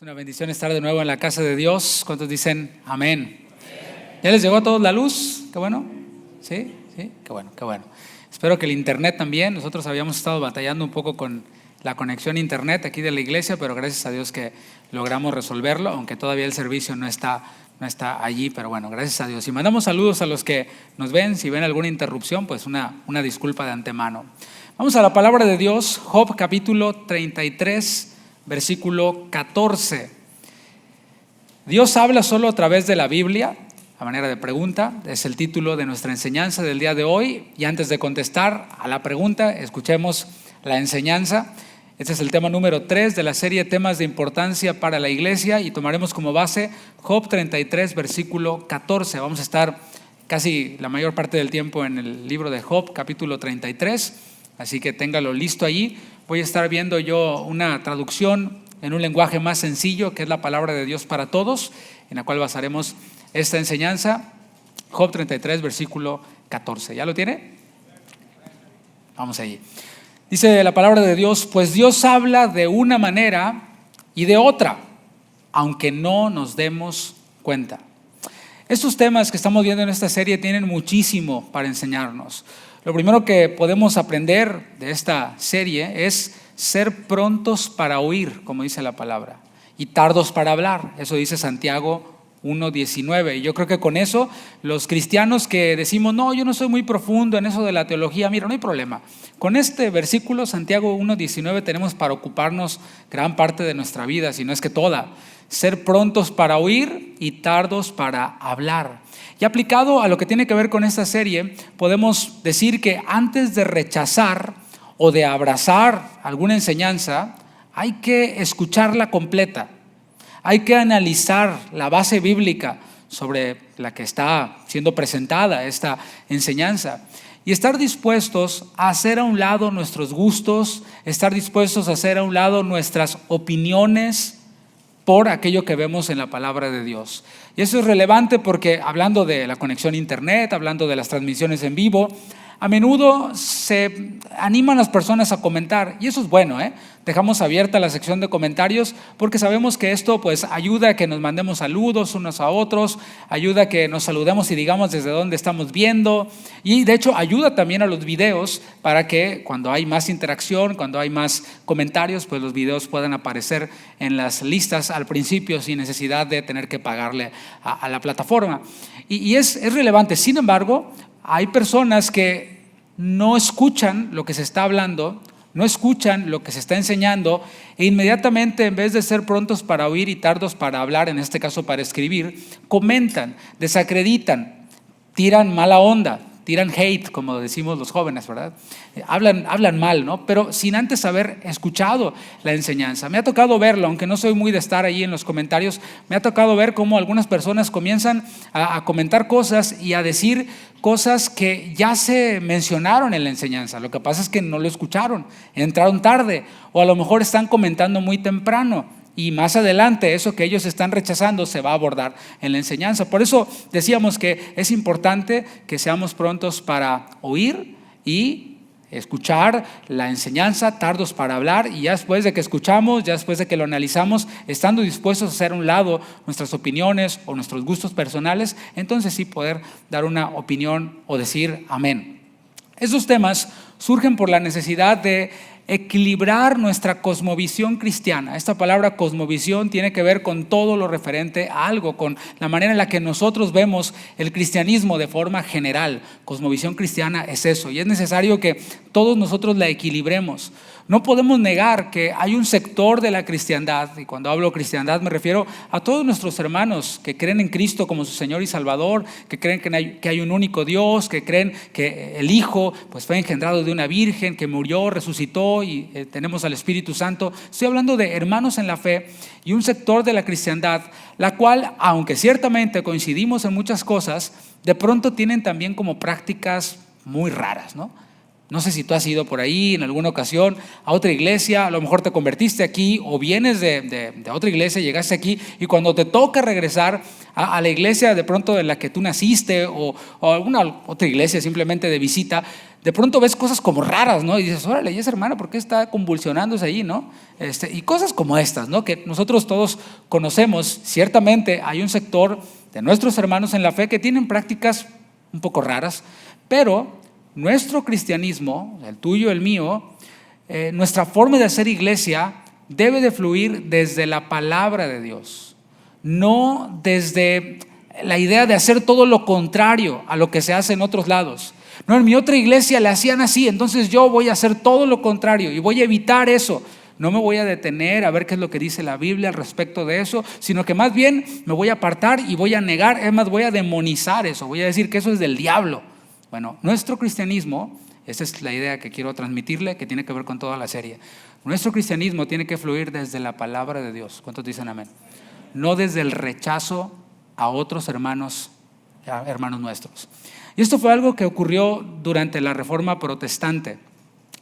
Una bendición estar de nuevo en la casa de Dios. ¿Cuántos dicen amén? ¿Ya les llegó a todos la luz? Qué bueno. ¿Sí? ¿Sí? Qué bueno, qué bueno. Espero que el internet también. Nosotros habíamos estado batallando un poco con la conexión a internet aquí de la iglesia, pero gracias a Dios que logramos resolverlo, aunque todavía el servicio no está allí, pero bueno, gracias a Dios. Y mandamos saludos a los que nos ven. Si ven alguna interrupción, pues una disculpa de antemano. Vamos a la palabra de Dios, Job capítulo 33, versículo 14. Dios habla solo a través de la Biblia, a manera de pregunta, es el título de nuestra enseñanza del día de hoy. Y antes de contestar a la pregunta, escuchemos la enseñanza. Este es el tema número 3 de la serie Temas de Importancia para la Iglesia y tomaremos como base Job 33, versículo 14. Vamos a estar casi la mayor parte del tiempo en el libro de Job, capítulo 33, así que téngalo listo allí. Voy a estar viendo yo una traducción en un lenguaje más sencillo, que es la palabra de Dios para todos, en la cual basaremos esta enseñanza. Job 33, versículo 14. ¿Ya lo tiene? Vamos allí. Dice la palabra de Dios: pues Dios habla de una manera y de otra, aunque no nos demos cuenta. Estos temas que estamos viendo en esta serie tienen muchísimo para enseñarnos. Lo primero que podemos aprender de esta serie es ser prontos para oír, como dice la palabra, y tardos para hablar. Eso dice Santiago 1:19. Y yo creo que con eso los cristianos que decimos, no, yo no soy muy profundo en eso de la teología, mira, no hay problema. Con este versículo, Santiago 1:19, tenemos para ocuparnos gran parte de nuestra vida, si no es que toda. Ser prontos para oír y tardos para hablar. Y aplicado a lo que tiene que ver con esta serie, podemos decir que antes de rechazar o de abrazar alguna enseñanza, hay que escucharla completa. Hay que analizar la base bíblica sobre la que está siendo presentada esta enseñanza y estar dispuestos a hacer a un lado nuestros gustos, estar dispuestos a hacer a un lado nuestras opiniones por aquello que vemos en la palabra de Dios. Y eso es relevante porque, hablando de la conexión a internet, hablando de las transmisiones en vivo, a menudo se animan las personas a comentar, y eso es bueno, Dejamos abierta la sección de comentarios porque sabemos que esto pues ayuda a que nos mandemos saludos unos a otros, ayuda a que nos saludemos y digamos desde dónde estamos viendo, y de hecho ayuda también a los videos para que cuando hay más interacción, cuando hay más comentarios, pues los videos puedan aparecer en las listas al principio sin necesidad de tener que pagarle a la plataforma. Y es relevante. Sin embargo, hay personas que no escuchan lo que se está hablando, no escuchan lo que se está enseñando, e inmediatamente, en vez de ser prontos para oír y tardos para hablar, en este caso para escribir, comentan, desacreditan, tiran mala onda, tiran hate, como decimos los jóvenes, ¿verdad? Hablan mal, ¿no? Pero sin antes haber escuchado la enseñanza. Me ha tocado verlo, aunque no soy muy de estar ahí en los comentarios, me ha tocado ver cómo algunas personas comienzan a comentar cosas y a decir cosas que ya se mencionaron en la enseñanza. Lo que pasa es que no lo escucharon, entraron tarde, o a lo mejor están comentando muy temprano. Y más adelante eso que ellos están rechazando se va a abordar en la enseñanza. Por eso decíamos que es importante que seamos prontos para oír y escuchar la enseñanza, tardos para hablar, y ya después de que escuchamos, ya después de que lo analizamos, estando dispuestos a hacer a un lado nuestras opiniones o nuestros gustos personales, entonces sí poder dar una opinión o decir amén. Estos temas surgen por la necesidad de equilibrar nuestra cosmovisión cristiana. Esta palabra cosmovisión tiene que ver con todo lo referente a algo, con la manera en la que nosotros vemos el cristianismo de forma general. Cosmovisión cristiana es eso, y es necesario que todos nosotros la equilibremos. No podemos negar que hay un sector de la cristiandad, y cuando hablo cristiandad me refiero a todos nuestros hermanos que creen en Cristo como su Señor y Salvador, que creen que hay un único Dios, que creen que el Hijo pues fue engendrado de una virgen, que murió, resucitó y tenemos al Espíritu Santo. Estoy hablando de hermanos en la fe y un sector de la cristiandad, la cual, aunque ciertamente coincidimos en muchas cosas, de pronto tienen también como prácticas muy raras, ¿no? No sé si tú has ido por ahí en alguna ocasión a otra iglesia, a lo mejor te convertiste aquí o vienes de otra iglesia, llegaste aquí y cuando te toca regresar a la iglesia de pronto en la que tú naciste o alguna otra iglesia simplemente de visita, de pronto ves cosas como raras, ¿no? Y dices, órale, ¿y esa hermana por qué está convulsionándose ahí, no? Y cosas como estas, ¿no? Que nosotros todos conocemos. Ciertamente hay un sector de nuestros hermanos en la fe que tienen prácticas un poco raras, pero nuestro cristianismo, el tuyo, el mío, nuestra forma de hacer iglesia debe de fluir desde la palabra de Dios, no desde la idea de hacer todo lo contrario a lo que se hace en otros lados. No, en mi otra iglesia le hacían así, entonces yo voy a hacer todo lo contrario y voy a evitar eso. No me voy a detener a ver qué es lo que dice la Biblia al respecto de eso, sino que más bien me voy a apartar y voy a negar, es más, voy a demonizar eso, voy a decir que eso es del diablo. Bueno, nuestro cristianismo, esa es la idea que quiero transmitirle, que tiene que ver con toda la serie. Nuestro cristianismo tiene que fluir desde la palabra de Dios. ¿Cuántos dicen amén? No desde el rechazo a otros hermanos nuestros. Y esto fue algo que ocurrió durante la Reforma Protestante.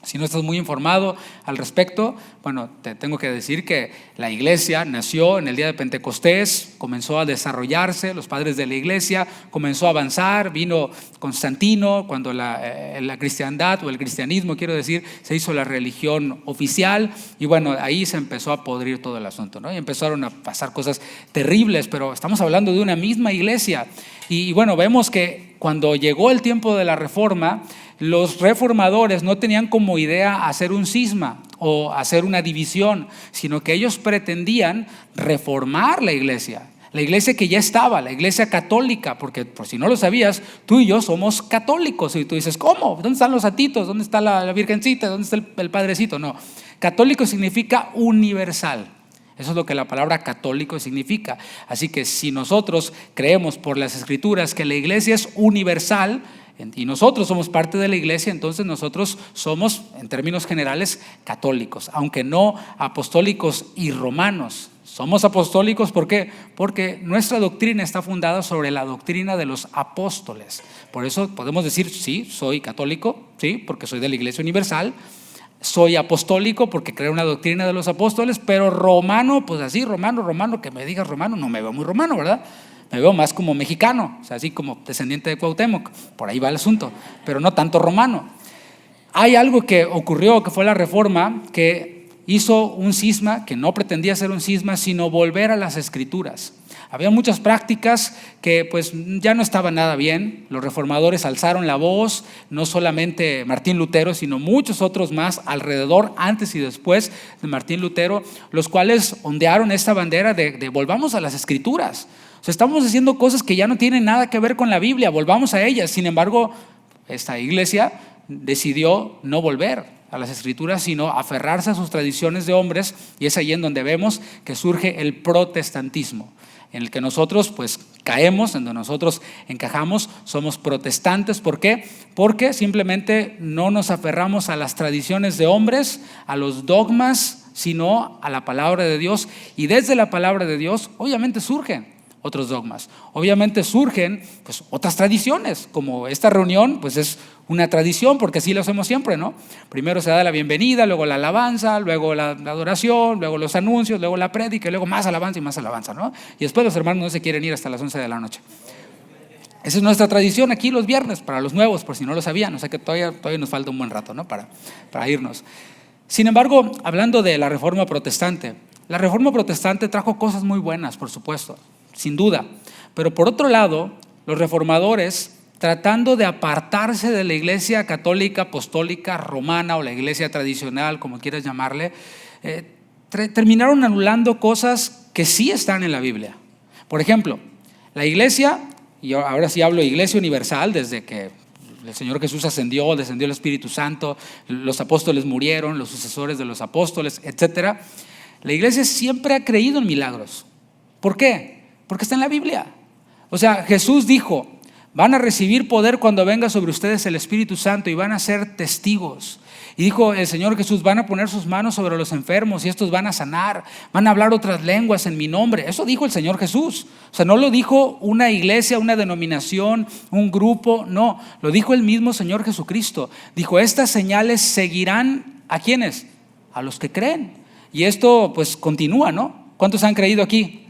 Si no estás muy informado al respecto, bueno, te tengo que decir que la iglesia nació en el día de Pentecostés, comenzó a desarrollarse, los padres de la iglesia comenzó a avanzar, vino Constantino, cuando la cristiandad o el cristianismo, quiero decir, se hizo la religión oficial y bueno, ahí se empezó a podrir todo el asunto, ¿no? Y empezaron a pasar cosas terribles, pero estamos hablando de una misma iglesia y bueno, vemos que cuando llegó el tiempo de la Reforma, los reformadores no tenían como idea hacer un cisma o hacer una división, sino que ellos pretendían reformar la iglesia que ya estaba, la iglesia católica, porque por si no lo sabías, tú y yo somos católicos. Y tú dices, ¿cómo? ¿Dónde están los satitos? ¿Dónde está la virgencita? ¿Dónde está el padrecito? No, católico significa universal. Eso es lo que la palabra católico significa. Así que si nosotros creemos por las Escrituras que la iglesia es universal y nosotros somos parte de la iglesia, entonces nosotros somos, en términos generales, católicos, aunque no apostólicos y romanos. Somos apostólicos, ¿por qué? Porque nuestra doctrina está fundada sobre la doctrina de los apóstoles. Por eso podemos decir, sí, soy católico, sí, porque soy de la iglesia universal. Soy apostólico porque creo una doctrina de los apóstoles, pero romano, pues así, romano, que me digas romano, no me veo muy romano, ¿verdad? Me veo más como mexicano, o sea, así como descendiente de Cuauhtémoc, por ahí va el asunto, pero no tanto romano. Hay algo que ocurrió, que fue la Reforma, que hizo un cisma, que no pretendía ser un cisma, sino volver a las Escrituras. Había muchas prácticas que pues ya no estaban nada bien. Los reformadores alzaron la voz, no solamente Martín Lutero, sino muchos otros más alrededor, antes y después de Martín Lutero, los cuales ondearon esta bandera de volvamos a las Escrituras. O sea, estamos haciendo cosas que ya no tienen nada que ver con la Biblia, volvamos a ellas. Sin embargo, esta iglesia decidió no volver a las Escrituras, sino aferrarse a sus tradiciones de hombres, y es ahí en donde vemos que surge el protestantismo, en el que nosotros pues caemos, en donde nosotros encajamos, somos protestantes. ¿Por qué? Porque simplemente no nos aferramos a las tradiciones de hombres, a los dogmas, sino a la palabra de Dios. Y desde la palabra de Dios obviamente surgen otros dogmas, obviamente surgen pues otras tradiciones, como esta reunión pues es una tradición porque así lo hacemos siempre, ¿no? Primero se da la bienvenida, luego la alabanza, luego la adoración, luego los anuncios, luego la prédica, y luego más alabanza y más alabanza, ¿no? Y después los hermanos no se quieren ir hasta las 11 de la noche. Esa es nuestra tradición aquí los viernes, para los nuevos, por si no lo sabían, o sea que todavía nos falta un buen rato, ¿no? Para irnos. Sin embargo, hablando de la Reforma Protestante, la Reforma Protestante trajo cosas muy buenas, por supuesto, sin duda, pero por otro lado, los reformadores, tratando de apartarse de la iglesia católica, apostólica, romana o la iglesia tradicional, como quieras llamarle, terminaron anulando cosas que sí están en la Biblia. Por ejemplo, la iglesia, y ahora sí hablo de iglesia universal, desde que el Señor Jesús ascendió, descendió el Espíritu Santo, los apóstoles murieron, los sucesores de los apóstoles, etc. La iglesia siempre ha creído en milagros. ¿Por qué? Porque está en la Biblia. O sea, Jesús dijo, van a recibir poder cuando venga sobre ustedes el Espíritu Santo y van a ser testigos. Y dijo el Señor Jesús, van a poner sus manos sobre los enfermos y estos van a sanar, van a hablar otras lenguas en mi nombre. Eso dijo el Señor Jesús. O sea, no lo dijo una iglesia, una denominación, un grupo, no, lo dijo el mismo Señor Jesucristo. Dijo, estas señales seguirán ¿a quiénes? A los que creen. Y esto pues continúa, ¿no? ¿Cuántos han creído aquí?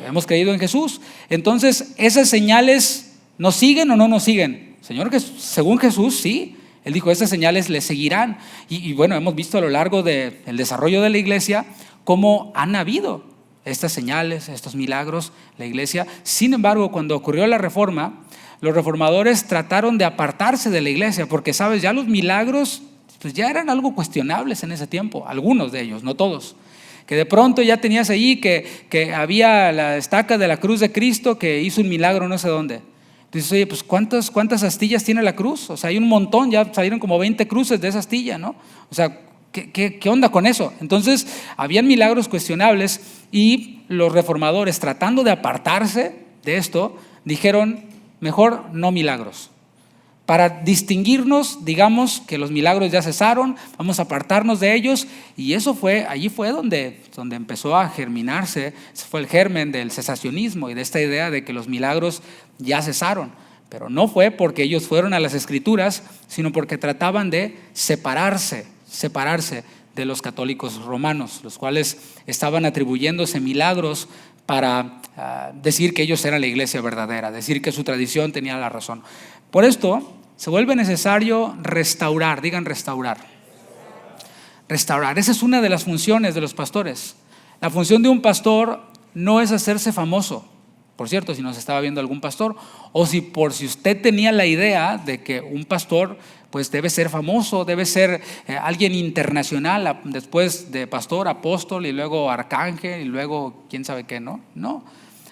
Hemos creído en Jesús. Entonces, ¿esas señales nos siguen o no nos siguen? Señor, según Jesús, sí. Él dijo, esas señales le seguirán. Y bueno, hemos visto a lo largo del desarrollo de la iglesia cómo han habido estas señales, estos milagros, la iglesia. Sin embargo, cuando ocurrió la reforma, los reformadores trataron de apartarse de la iglesia porque, ¿sabes? Ya los milagros pues ya eran algo cuestionables en ese tiempo, algunos de ellos, no todos. Que de pronto ya tenías ahí que había la estaca de la cruz de Cristo que hizo un milagro no sé dónde. Dices, oye, pues ¿cuántas astillas tiene la cruz? O sea, hay un montón, ya salieron como 20 cruces de esa astilla, ¿no? O sea, ¿qué onda con eso? Entonces, habían milagros cuestionables y los reformadores, tratando de apartarse de esto, dijeron, mejor no milagros. Para distinguirnos, digamos que los milagros ya cesaron, vamos a apartarnos de ellos. Y allí fue donde empezó a germinarse, ese fue el germen del cesacionismo y de esta idea de que los milagros ya cesaron. Pero no fue porque ellos fueron a las Escrituras, sino porque trataban de separarse de los católicos romanos, los cuales estaban atribuyéndose milagros para decir que ellos eran la iglesia verdadera, decir que su tradición tenía la razón. Por esto se vuelve necesario restaurar, digan restaurar. Restaurar, esa es una de las funciones de los pastores. La función de un pastor no es hacerse famoso. Por cierto, si nos estaba viendo algún pastor, o si usted tenía la idea de que un pastor pues debe ser famoso, debe ser alguien internacional, después de pastor, apóstol y luego arcángel y luego quién sabe qué, ¿no? No.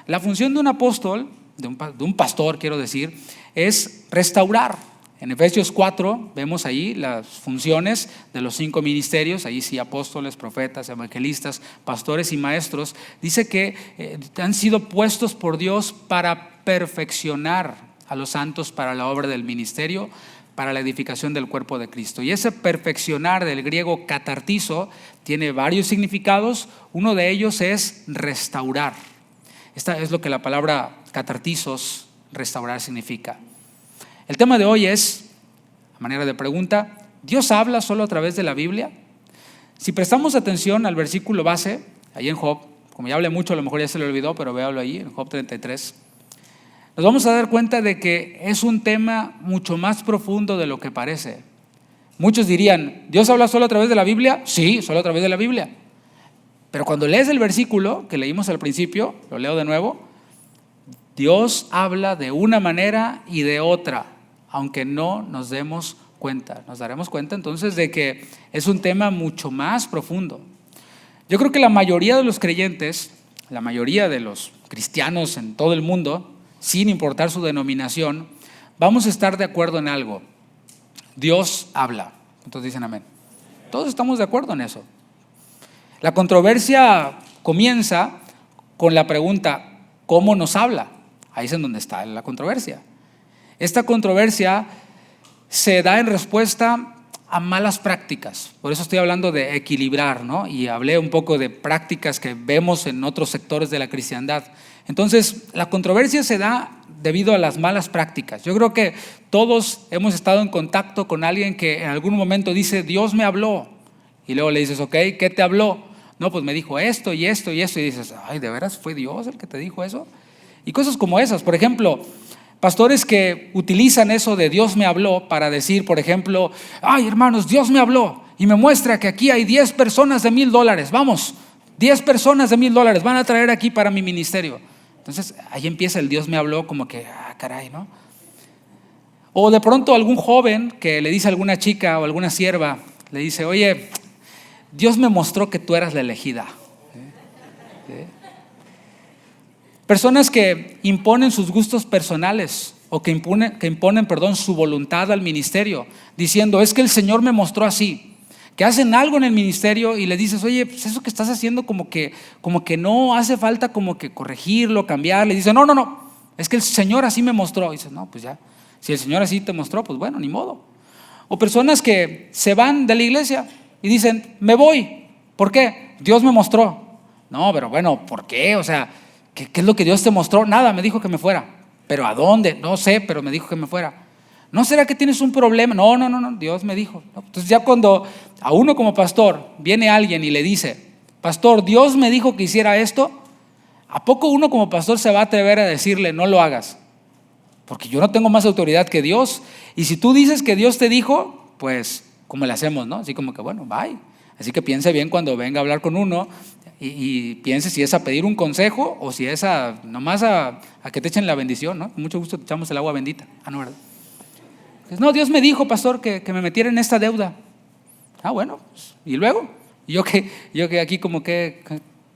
La función de un apóstol, de un pastor quiero decir, es restaurar. En Efesios 4 vemos ahí las funciones de los 5 ministerios, ahí sí apóstoles, profetas, evangelistas, pastores y maestros. Dice que han sido puestos por Dios para perfeccionar a los santos para la obra del ministerio, para la edificación del cuerpo de Cristo. Y ese perfeccionar del griego catartizo tiene varios significados. Uno de ellos es restaurar. Esta es lo que la palabra catartizos, restaurar, significa. El tema de hoy es, a manera de pregunta, ¿Dios habla solo a través de la Biblia? Si prestamos atención al versículo base, ahí en Job, como ya hablé mucho, a lo mejor ya se le olvidó, pero véalo ahí, en Job 33, nos vamos a dar cuenta de que es un tema mucho más profundo de lo que parece. Muchos dirían, ¿Dios habla solo a través de la Biblia? Sí, solo a través de la Biblia. Pero cuando lees el versículo que leímos al principio, lo leo de nuevo, Dios habla de una manera y de otra, aunque no nos demos cuenta. Nos daremos cuenta entonces de que es un tema mucho más profundo. Yo creo que la mayoría de los creyentes, la mayoría de los cristianos en todo el mundo, sin importar su denominación, vamos a estar de acuerdo en algo. Dios habla. Entonces dicen amén. Todos estamos de acuerdo en eso. La controversia comienza con la pregunta, ¿cómo nos habla? Ahí es en donde está la controversia. Esta controversia se da en respuesta a malas prácticas. Por eso estoy hablando de equilibrar, ¿no? Y hablé un poco de prácticas que vemos en otros sectores de la cristiandad. Entonces, la controversia se da debido a las malas prácticas. Yo creo que todos hemos estado en contacto con alguien que en algún momento dice, Dios me habló. Y luego le dices, ok, ¿qué te habló? No, pues me dijo esto y esto y esto. Y dices, ay, ¿de veras fue Dios el que te dijo eso? Y cosas como esas. Por ejemplo, pastores que utilizan eso de Dios me habló para decir, por ejemplo, ay, hermanos, Dios me habló y me muestra que aquí hay 10 personas de $1,000. Vamos, 10 personas de $1,000 van a traer aquí para mi ministerio. Entonces, ahí empieza el Dios me habló como que, caray, ¿no? O de pronto algún joven que le dice a alguna chica o alguna sierva, le dice, oye, Dios me mostró que tú eras la elegida. ¿Sí? Personas que imponen sus gustos personales o que imponen, su voluntad al ministerio, diciendo, es que el Señor me mostró así. Que hacen algo en el ministerio y le dices, oye, pues eso que estás haciendo como que no hace falta como que corregirlo, cambiar. Le dice, no, Es que el Señor así me mostró. Y dices, no, pues ya, si el Señor así te mostró, pues bueno, ni modo. O personas que se van de la iglesia y dicen, me voy. ¿Por qué? Dios me mostró. No, pero bueno, ¿por qué? O sea, ¿qué es lo que Dios te mostró? Nada, me dijo que me fuera. ¿Pero a dónde? No sé, pero me dijo que me fuera. ¿No será que tienes un problema? No, Dios me dijo. Entonces ya cuando a uno como pastor viene alguien y le dice, pastor, Dios me dijo que hiciera esto, ¿a poco uno como pastor se va a atrever a decirle, no lo hagas? Porque yo no tengo más autoridad que Dios. Y si tú dices que Dios te dijo, pues, ¿cómo le hacemos, no? Así como que, bueno, bye. Así que piense bien cuando venga a hablar con uno y piense si es a pedir un consejo o si es nomás a que te echen la bendición, ¿no? Con mucho gusto te echamos el agua bendita. No, ¿verdad? No, Dios me dijo, pastor, que me metiera en esta deuda. Bueno, pues, ¿y luego? Yo que aquí como que,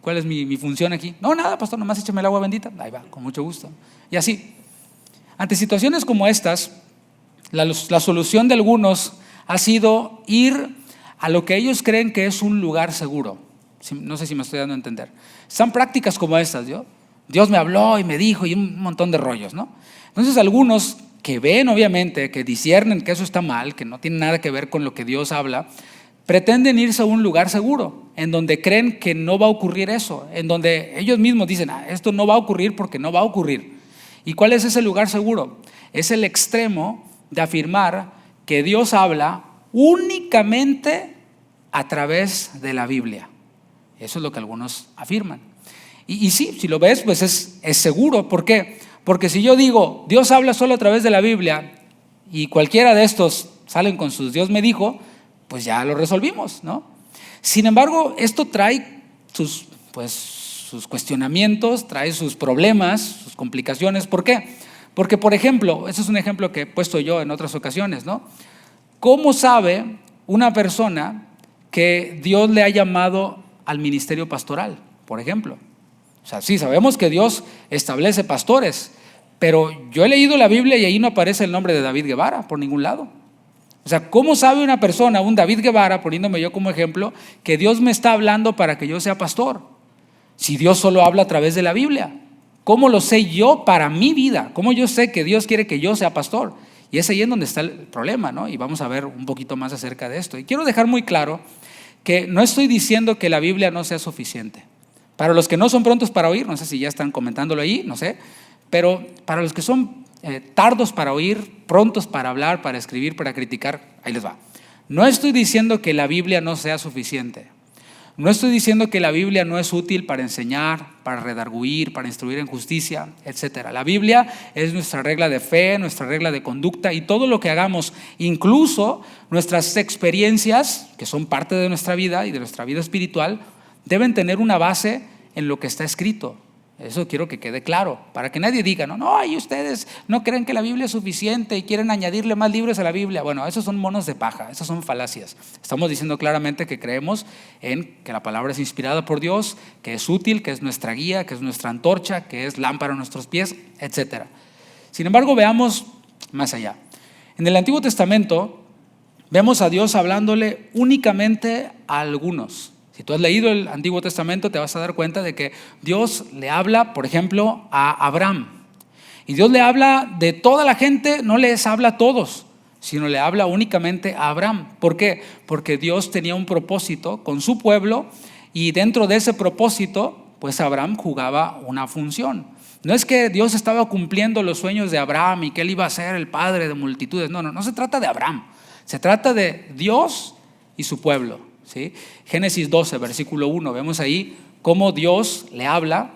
¿cuál es mi función aquí? No, nada, pastor, nomás échame el agua bendita. Ahí va, con mucho gusto. Y así. Ante situaciones como estas, la solución de algunos ha sido ir a lo que ellos creen que es un lugar seguro. No sé si me estoy dando a entender. Son prácticas como estas, Dios me habló y me dijo y un montón de rollos, ¿no? Entonces algunos que ven obviamente, que disciernen que eso está mal, que no tiene nada que ver con lo que Dios habla, pretenden irse a un lugar seguro, en donde creen que no va a ocurrir eso, en donde ellos mismos dicen, esto no va a ocurrir porque no va a ocurrir. ¿Y cuál es ese lugar seguro? Es el extremo de afirmar que Dios habla únicamente a través de la Biblia. Eso es lo que algunos afirman. Y sí, si lo ves, pues es seguro. ¿Por qué? Porque si yo digo, Dios habla solo a través de la Biblia y cualquiera de estos salen con sus Dios me dijo, pues ya lo resolvimos, ¿no? Sin embargo, esto trae sus cuestionamientos, trae sus problemas, sus complicaciones. ¿Por qué? Porque, por ejemplo, ese es un ejemplo que he puesto yo en otras ocasiones, ¿no? ¿Cómo sabe una persona que Dios le ha llamado al ministerio pastoral, por ejemplo? O sea, sí, sabemos que Dios establece pastores, pero yo he leído la Biblia y ahí no aparece el nombre de David Guevara por ningún lado. O sea, ¿cómo sabe una persona, un David Guevara, poniéndome yo como ejemplo, que Dios me está hablando para que yo sea pastor? Si Dios solo habla a través de la Biblia. ¿Cómo lo sé yo para mi vida? ¿Cómo yo sé que Dios quiere que yo sea pastor? Y es ahí en donde está el problema, ¿no? Y vamos a ver un poquito más acerca de esto. Y quiero dejar muy claro que no estoy diciendo que la Biblia no sea suficiente. Para los que no son prontos para oír, no sé si ya están comentándolo ahí, no sé, pero para los que son tardos para oír, prontos para hablar, para escribir, para criticar, ahí les va. No estoy diciendo que la Biblia no sea suficiente. No estoy diciendo que la Biblia no es útil para enseñar, para redarguir, para instruir en justicia, etc. La Biblia es nuestra regla de fe, nuestra regla de conducta y todo lo que hagamos, incluso nuestras experiencias, que son parte de nuestra vida y de nuestra vida espiritual, deben tener una base en lo que está escrito. Eso quiero que quede claro, para que nadie diga, no, y ustedes no creen que la Biblia es suficiente y quieren añadirle más libros a la Biblia. Bueno, esos son monos de paja, esas son falacias. Estamos diciendo claramente que creemos en que la palabra es inspirada por Dios, que es útil, que es nuestra guía, que es nuestra antorcha, que es lámpara a nuestros pies, etc. Sin embargo, veamos más allá. En el Antiguo Testamento vemos a Dios hablándole únicamente a algunos. Si tú has leído el Antiguo Testamento, te vas a dar cuenta de que Dios le habla, por ejemplo, a Abraham. Y Dios le habla de toda la gente, no les habla a todos, sino le habla únicamente a Abraham. ¿Por qué? Porque Dios tenía un propósito con su pueblo y dentro de ese propósito, pues Abraham jugaba una función. No es que Dios estaba cumpliendo los sueños de Abraham y que él iba a ser el padre de multitudes. No se trata de Abraham. Se trata de Dios y su pueblo. ¿Sí? Génesis 12, versículo 1, vemos ahí cómo Dios le habla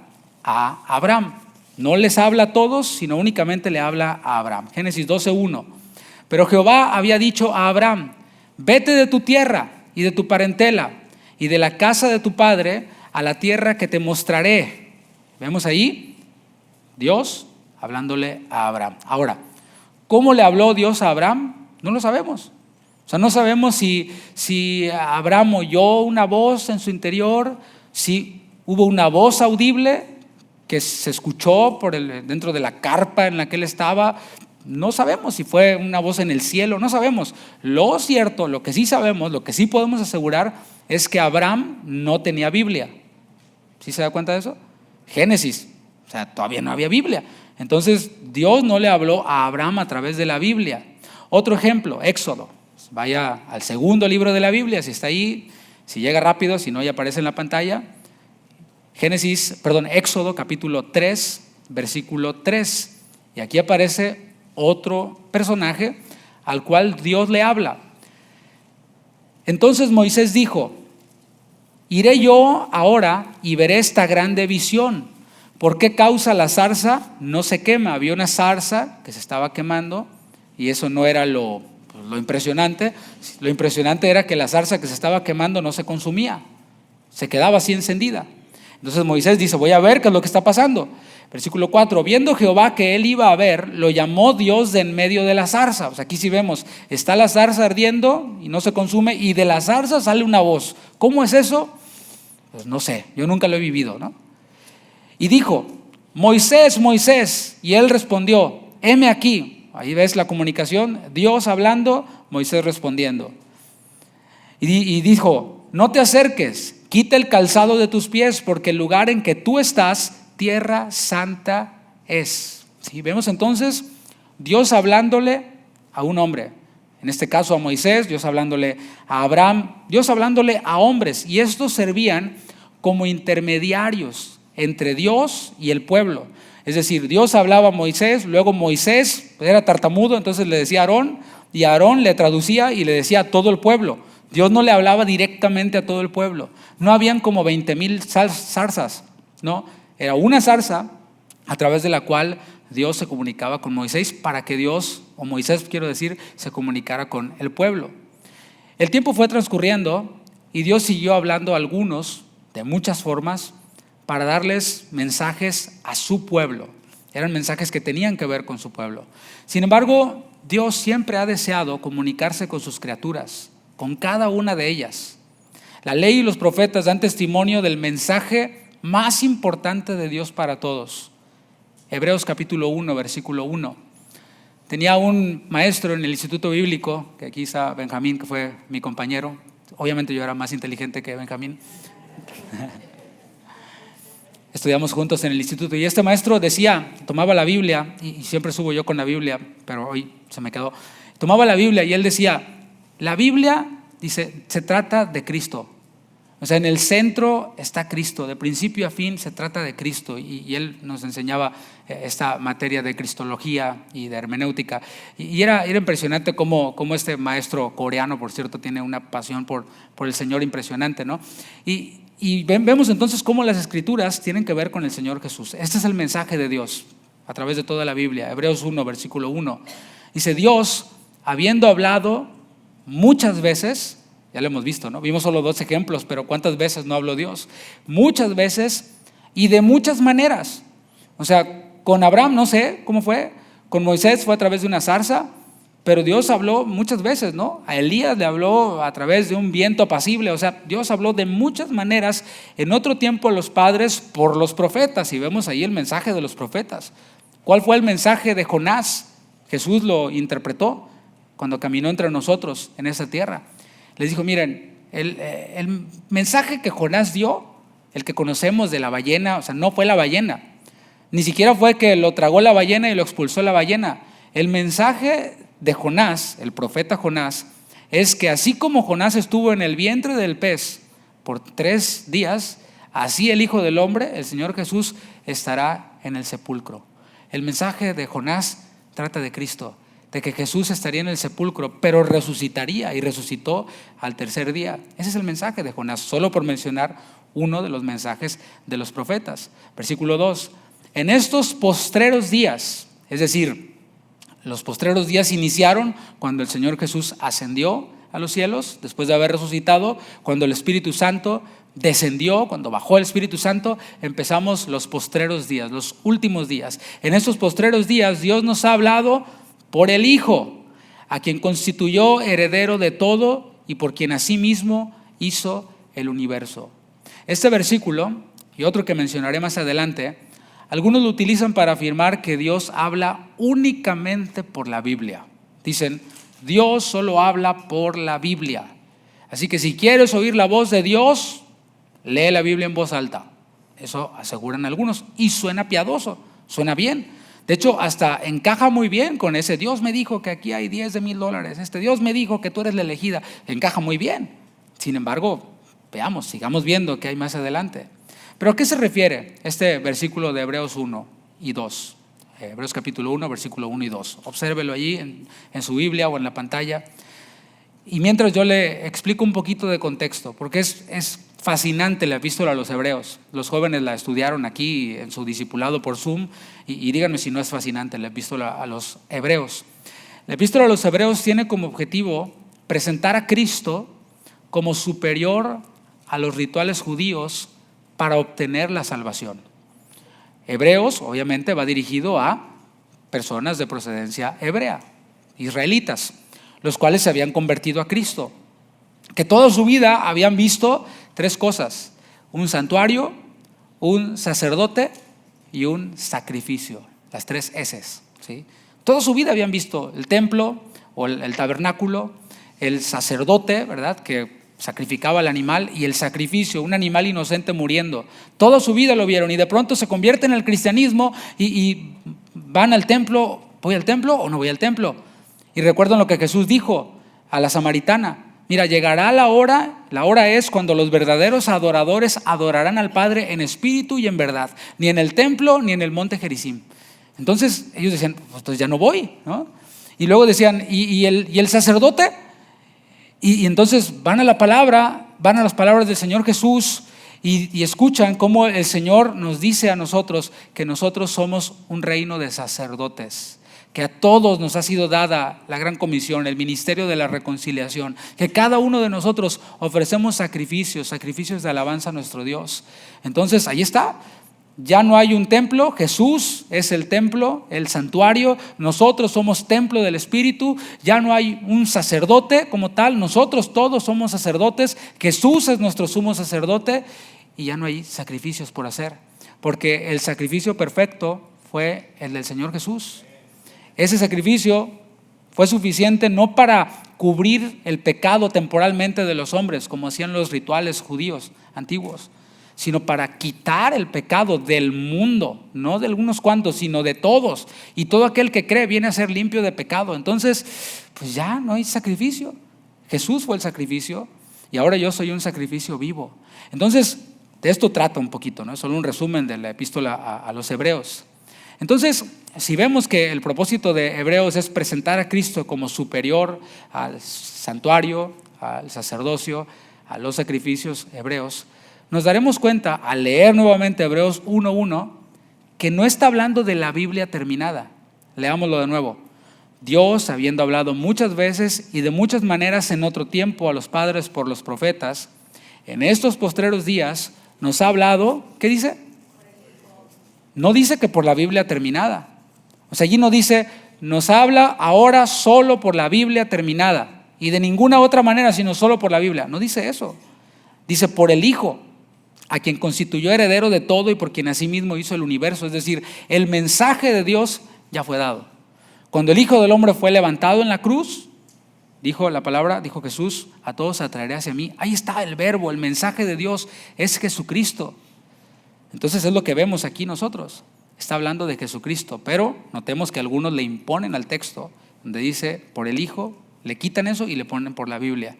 a Abraham. No les habla a todos, sino únicamente le habla a Abraham. Génesis 12, 1. Pero Jehová había dicho a Abraham, vete de tu tierra y de tu parentela y de la casa de tu padre a la tierra que te mostraré. Vemos ahí Dios hablándole a Abraham. Ahora, ¿cómo le habló Dios a Abraham? No lo sabemos. O sea, no sabemos si Abraham oyó una voz en su interior, si hubo una voz audible que se escuchó dentro de la carpa en la que él estaba. No sabemos si fue una voz en el cielo, no sabemos. Lo cierto, lo que sí sabemos, lo que sí podemos asegurar es que Abraham no tenía Biblia. ¿Sí se da cuenta de eso? Génesis, o sea, todavía no había Biblia. Entonces Dios no le habló a Abraham a través de la Biblia. Otro ejemplo, Éxodo. Vaya al segundo libro de la Biblia, si está ahí, si llega rápido, si no ya aparece en la pantalla. Éxodo capítulo 3, versículo 3. Y aquí aparece otro personaje al cual Dios le habla. Entonces Moisés dijo: iré yo ahora y veré esta grande visión. ¿Por qué causa la zarza no se quema? Había una zarza que se estaba quemando y eso no era lo impresionante. Lo impresionante era que la zarza que se estaba quemando no se consumía, se quedaba así encendida. Entonces Moisés dice: voy a ver qué es lo que está pasando. Versículo 4, viendo Jehová que él iba a ver, lo llamó Dios de en medio de la zarza. O sea, aquí sí vemos, está la zarza ardiendo y no se consume, y de la zarza sale una voz. ¿Cómo es eso? Pues no sé, yo nunca lo he vivido, ¿no? Y dijo: Moisés, Moisés. Y él respondió: heme aquí. Ahí ves la comunicación, Dios hablando, Moisés respondiendo. Y dijo: no te acerques, quita el calzado de tus pies, porque el lugar en que tú estás, tierra santa es. ¿Sí? Vemos entonces Dios hablándole a un hombre, en este caso a Moisés, Dios hablándole a Abraham, Dios hablándole a hombres, y estos servían como intermediarios entre Dios y el pueblo. Es decir, Dios hablaba a Moisés, luego Moisés era tartamudo, entonces le decía a Aarón, y Aarón le traducía y le decía a todo el pueblo. Dios no le hablaba directamente a todo el pueblo. No habían como 20,000 zarzas, ¿no? Era una zarza a través de la cual Dios se comunicaba con Moisés, para que Dios, o Moisés quiero decir, se comunicara con el pueblo. El tiempo fue transcurriendo y Dios siguió hablando a algunos de muchas formas para darles mensajes a su pueblo. Eran mensajes que tenían que ver con su pueblo. Sin embargo, Dios siempre ha deseado comunicarse con sus criaturas, con cada una de ellas. La ley y los profetas dan testimonio del mensaje más importante de Dios para todos. Hebreos capítulo 1, versículo 1. Tenía un maestro en el instituto bíblico, que aquí está Benjamín, que fue mi compañero. Obviamente yo era más inteligente que Benjamín. Estudiamos juntos en el instituto y este maestro decía, tomaba la Biblia, y siempre subo yo con la Biblia, pero hoy se me quedó. Tomaba la Biblia y él decía: la Biblia, dice, se trata de Cristo. O sea, en el centro está Cristo, de principio a fin se trata de Cristo. Y él nos enseñaba esta materia de cristología y de hermenéutica. Y era impresionante cómo este maestro coreano, por cierto, tiene una pasión por el Señor impresionante, ¿no? Y vemos entonces cómo las Escrituras tienen que ver con el Señor Jesús. Este es el mensaje de Dios a través de toda la Biblia. Hebreos 1, versículo 1. Dice: Dios, habiendo hablado muchas veces, ya lo hemos visto, ¿no? Vimos solo 2 ejemplos, pero ¿cuántas veces no habló Dios? Muchas veces y de muchas maneras. O sea, con Abraham no sé cómo fue, con Moisés fue a través de una zarza, pero Dios habló muchas veces, ¿no? A Elías le habló a través de un viento apacible. O sea, Dios habló de muchas maneras. En otro tiempo a los padres por los profetas, y vemos ahí el mensaje de los profetas. ¿Cuál fue el mensaje de Jonás? Jesús lo interpretó cuando caminó entre nosotros en esa tierra. Les dijo: miren, el mensaje que Jonás dio, el que conocemos de la ballena, o sea, no fue la ballena, ni siquiera fue que lo tragó la ballena y lo expulsó la ballena. El mensaje de Jonás, el profeta Jonás, es que así como Jonás estuvo en el vientre del pez por 3 días, así el Hijo del Hombre, el Señor Jesús, estará en el sepulcro. El mensaje de Jonás trata de Cristo, de que Jesús estaría en el sepulcro, pero resucitaría, y resucitó al 3er día. Ese es el mensaje de Jonás, solo por mencionar uno de los mensajes de los profetas. Versículo 2, en estos postreros días, es decir, los postreros días iniciaron cuando el Señor Jesús ascendió a los cielos, después de haber resucitado, cuando el Espíritu Santo descendió, cuando bajó el Espíritu Santo, empezamos los postreros días, los últimos días. En estos postreros días Dios nos ha hablado por el Hijo, a quien constituyó heredero de todo y por quien asimismo hizo el universo. Este versículo y otro que mencionaré más adelante, algunos lo utilizan para afirmar que Dios habla únicamente por la Biblia. Dicen: Dios solo habla por la Biblia. Así que si quieres oír la voz de Dios, lee la Biblia en voz alta. Eso aseguran algunos y suena piadoso, suena bien. De hecho, hasta encaja muy bien con ese Dios me dijo que aquí hay $10,000, Dios me dijo que tú eres la elegida, encaja muy bien. Sin embargo, veamos, sigamos viendo qué hay más adelante. ¿Pero a qué se refiere este versículo de Hebreos 1 y 2? Hebreos capítulo 1, versículo 1 y 2. Obsérvelo allí en su Biblia o en la pantalla. Y mientras yo le explico un poquito de contexto, porque es fascinante la epístola a los Hebreos. Los jóvenes la estudiaron aquí en su discipulado por Zoom y díganme si no es fascinante la epístola a los Hebreos. La epístola a los Hebreos tiene como objetivo presentar a Cristo como superior a los rituales judíos para obtener la salvación. Hebreos, obviamente, va dirigido a personas de procedencia hebrea, israelitas, los cuales se habían convertido a Cristo, que toda su vida habían visto 3 cosas: un santuario, un sacerdote y un sacrificio, las 3 S's, ¿sí? Toda su vida habían visto el templo o el tabernáculo, el sacerdote, ¿verdad?, que sacrificaba al animal, y el sacrificio, un animal inocente muriendo. Toda su vida lo vieron y de pronto se convierten al cristianismo y van al templo. ¿Voy al templo o no voy al templo? Y recuerdan lo que Jesús dijo a la samaritana: mira, llegará la hora es cuando los verdaderos adoradores adorarán al Padre en espíritu y en verdad, ni en el templo ni en el monte Gerizim. Entonces ellos decían, pues entonces ya no voy, ¿no? Y luego decían, ¿y el sacerdote? Y entonces van a la palabra, van a las palabras del Señor Jesús y escuchan cómo el Señor nos dice a nosotros que nosotros somos un reino de sacerdotes, que a todos nos ha sido dada la gran comisión, el ministerio de la reconciliación, que cada uno de nosotros ofrecemos sacrificios de alabanza a nuestro Dios. Entonces ahí está. Ya no hay un templo, Jesús es el templo, el santuario, nosotros somos templo del Espíritu. Ya no hay un sacerdote como tal, nosotros todos somos sacerdotes, Jesús es nuestro sumo sacerdote, y ya no hay sacrificios por hacer, porque el sacrificio perfecto fue el del Señor Jesús. Ese sacrificio fue suficiente no para cubrir el pecado temporalmente de los hombres, como hacían los rituales judíos antiguos, sino para quitar el pecado del mundo, no de algunos cuantos, sino de todos. Y todo aquel que cree viene a ser limpio de pecado. Entonces, pues ya no hay sacrificio. Jesús fue el sacrificio y ahora yo soy un sacrificio vivo. Entonces, de esto trata un poquito, ¿no? Solo un resumen de la epístola a los Hebreos. Entonces, si vemos que el propósito de Hebreos es presentar a Cristo como superior al santuario, al sacerdocio, a los sacrificios hebreos, nos daremos cuenta al leer nuevamente Hebreos 1:1 que no está hablando de la Biblia terminada. Leámoslo de nuevo. Dios, habiendo hablado muchas veces y de muchas maneras en otro tiempo a los padres por los profetas, en estos postreros días nos ha hablado, ¿qué dice? No dice que por la Biblia terminada. O sea, allí no dice, nos habla ahora solo por la Biblia terminada y de ninguna otra manera sino solo por la Biblia. No dice eso. Dice por el Hijo, a quien constituyó heredero de todo y por quien asimismo hizo el universo. Es decir, el mensaje de Dios ya fue dado. Cuando el Hijo del Hombre fue levantado en la cruz, dijo la palabra, dijo Jesús, a todos atraeré hacia mí. Ahí está el verbo, el mensaje de Dios es Jesucristo. Entonces es lo que vemos aquí nosotros. Está hablando de Jesucristo, pero notemos que algunos le imponen al texto, donde dice por el Hijo, le quitan eso y le ponen por la Biblia.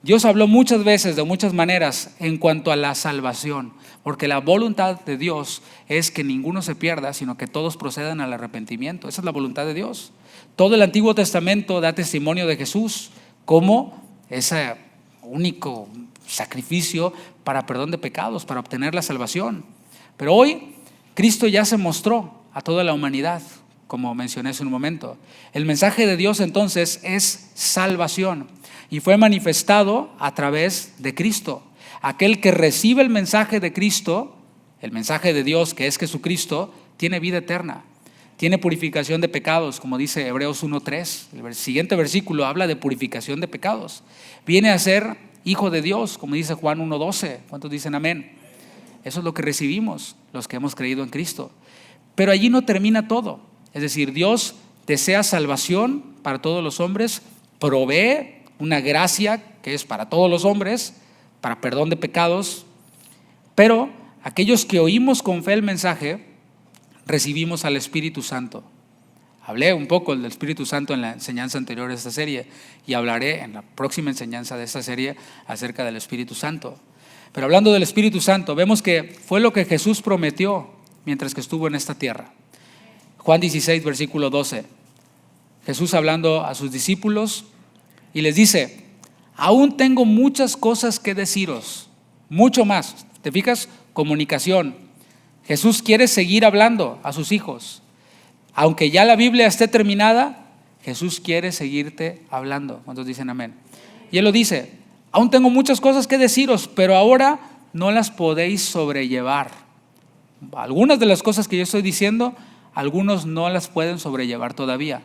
Dios habló muchas veces, de muchas maneras, en cuanto a la salvación, porque la voluntad de Dios es que ninguno se pierda, sino que todos procedan al arrepentimiento. Esa es la voluntad de Dios. Todo el Antiguo Testamento da testimonio de Jesús como ese único sacrificio para perdón de pecados, para obtener la salvación. Pero hoy Cristo ya se mostró a toda la humanidad, como mencioné hace un momento. El mensaje de Dios entonces es salvación. Y fue manifestado a través de Cristo. Aquel que recibe el mensaje de Cristo, el mensaje de Dios que es Jesucristo, tiene vida eterna, tiene purificación de pecados, como dice Hebreos 1:3. El siguiente versículo habla de purificación de pecados. Viene a ser hijo de Dios, como dice Juan 1:12. ¿Cuántos dicen amén? Eso es lo que recibimos los que hemos creído en Cristo. Pero allí no termina todo. Es decir, Dios desea salvación para todos los hombres, provee una gracia que es para todos los hombres, para perdón de pecados, pero aquellos que oímos con fe el mensaje, recibimos al Espíritu Santo. Hablé un poco del Espíritu Santo en la enseñanza anterior de esta serie y hablaré en la próxima enseñanza de esta serie acerca del Espíritu Santo. Pero hablando del Espíritu Santo, vemos que fue lo que Jesús prometió mientras que estuvo en esta tierra. Juan 16, versículo 12. Jesús hablando a sus discípulos y les dice: aún tengo muchas cosas que deciros, mucho más. ¿Te fijas? Comunicación. Jesús quiere seguir hablando a sus hijos. Aunque ya la Biblia esté terminada, Jesús quiere seguirte hablando. ¿Cuántos dicen amén? Y Él lo dice: aún tengo muchas cosas que deciros, pero ahora no las podéis sobrellevar. Algunas de las cosas que yo estoy diciendo, algunos no las pueden sobrellevar todavía.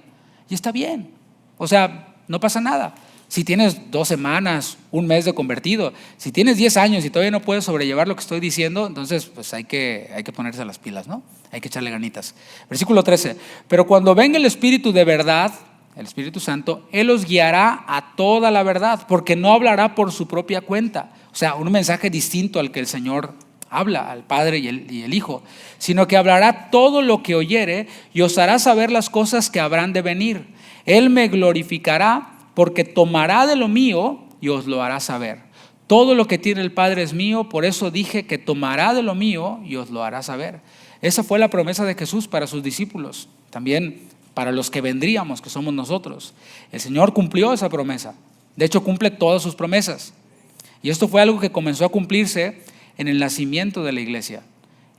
Y está bien. O sea, no pasa nada. Si tienes 2 semanas, 1 mes de convertido, si tienes 10 años y todavía no puedes sobrellevar lo que estoy diciendo, entonces pues hay que ponerse las pilas, ¿no? Hay que echarle ganitas. Versículo 13. Pero cuando venga el Espíritu de verdad, el Espíritu Santo, Él os guiará a toda la verdad, porque no hablará por su propia cuenta. O sea, un mensaje distinto al que el Señor habla, al Padre y el Hijo, sino que hablará todo lo que oyere y os hará saber las cosas que habrán de venir. Él me glorificará, porque tomará de lo mío y os lo hará saber. Todo lo que tiene el Padre es mío, por eso dije que tomará de lo mío y os lo hará saber. Esa fue la promesa de Jesús para sus discípulos, también para los que vendríamos, que somos nosotros. El Señor cumplió esa promesa. De hecho, cumple todas sus promesas. Y esto fue algo que comenzó a cumplirse en el nacimiento de la iglesia.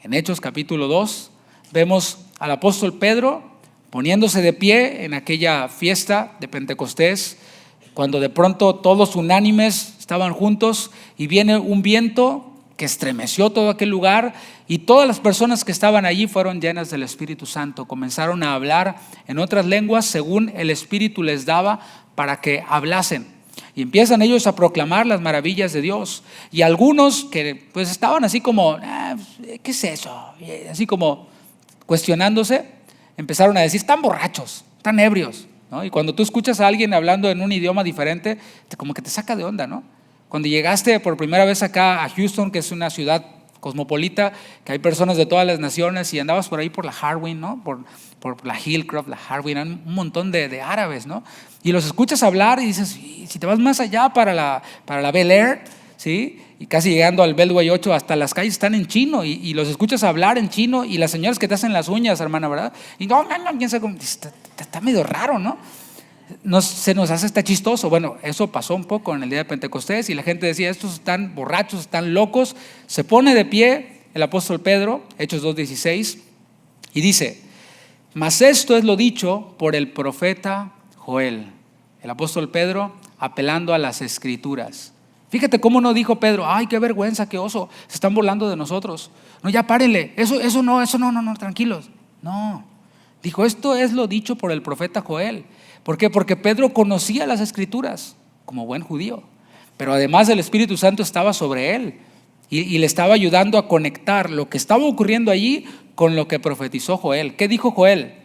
En Hechos capítulo 2 vemos al apóstol Pedro poniéndose de pie en aquella fiesta de Pentecostés, cuando de pronto todos unánimes estaban juntos y viene un viento que estremeció todo aquel lugar y todas las personas que estaban allí fueron llenas del Espíritu Santo. Comenzaron a hablar en otras lenguas según el Espíritu les daba para que hablasen. Y empiezan ellos a proclamar las maravillas de Dios. Y algunos que pues estaban así como, ¿qué es eso? Así como cuestionándose, empezaron a decir: están borrachos, están ebrios, ¿no? Y cuando tú escuchas a alguien hablando en un idioma diferente, como que te saca de onda, ¿no? Cuando llegaste por primera vez acá a Houston, que es una ciudad cosmopolita, que hay personas de todas las naciones, y andabas por ahí por la Harwin, ¿no? Por la Hillcroft, la Harwin, un montón de árabes, ¿no? Y los escuchas hablar y dices: si te vas más allá para la Bel Air, ¿sí? Y casi llegando al Beltway 8, hasta las calles están en chino y los escuchas hablar en chino, y las señoras que te hacen las uñas, hermana, ¿verdad? Y no, quién sabe cómo, está medio raro, ¿no? Se nos hace hasta chistoso. Bueno, eso pasó un poco en el día de Pentecostés y la gente decía: estos están borrachos, están locos. Se pone de pie el apóstol Pedro, Hechos 2:16, y dice: mas esto es lo dicho por el profeta Joel. El apóstol Pedro apelando a las Escrituras. Fíjate cómo no dijo Pedro: ay, qué vergüenza, qué oso, se están burlando de nosotros. No, ya párenle, eso no, tranquilos. No, dijo: esto es lo dicho por el profeta Joel. ¿Por qué? Porque Pedro conocía las Escrituras como buen judío, pero además el Espíritu Santo estaba sobre él y le estaba ayudando a conectar lo que estaba ocurriendo allí con lo que profetizó Joel. ¿Qué dijo Joel?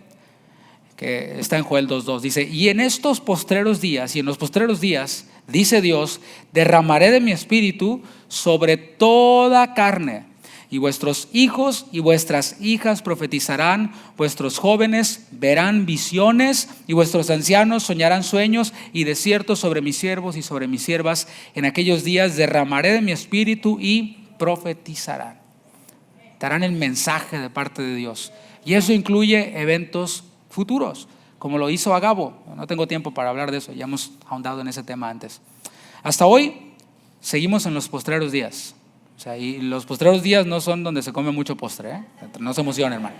Que está en Joel 2:2, dice: y en estos postreros días, y en los postreros días, dice Dios, derramaré de mi espíritu sobre toda carne, y vuestros hijos y vuestras hijas profetizarán, vuestros jóvenes verán visiones, y vuestros ancianos soñarán sueños, y de cierto sobre mis siervos y sobre mis siervas en aquellos días derramaré de mi espíritu y profetizarán. Darán el mensaje de parte de Dios, y eso incluye eventos futuros, como lo hizo Agabo. No tengo tiempo para hablar de eso, ya hemos ahondado en ese tema antes. Hasta hoy seguimos en los postreros días. O sea, y los postreros días no son donde se come mucho postre, ¿eh? No se emocionen, hermano.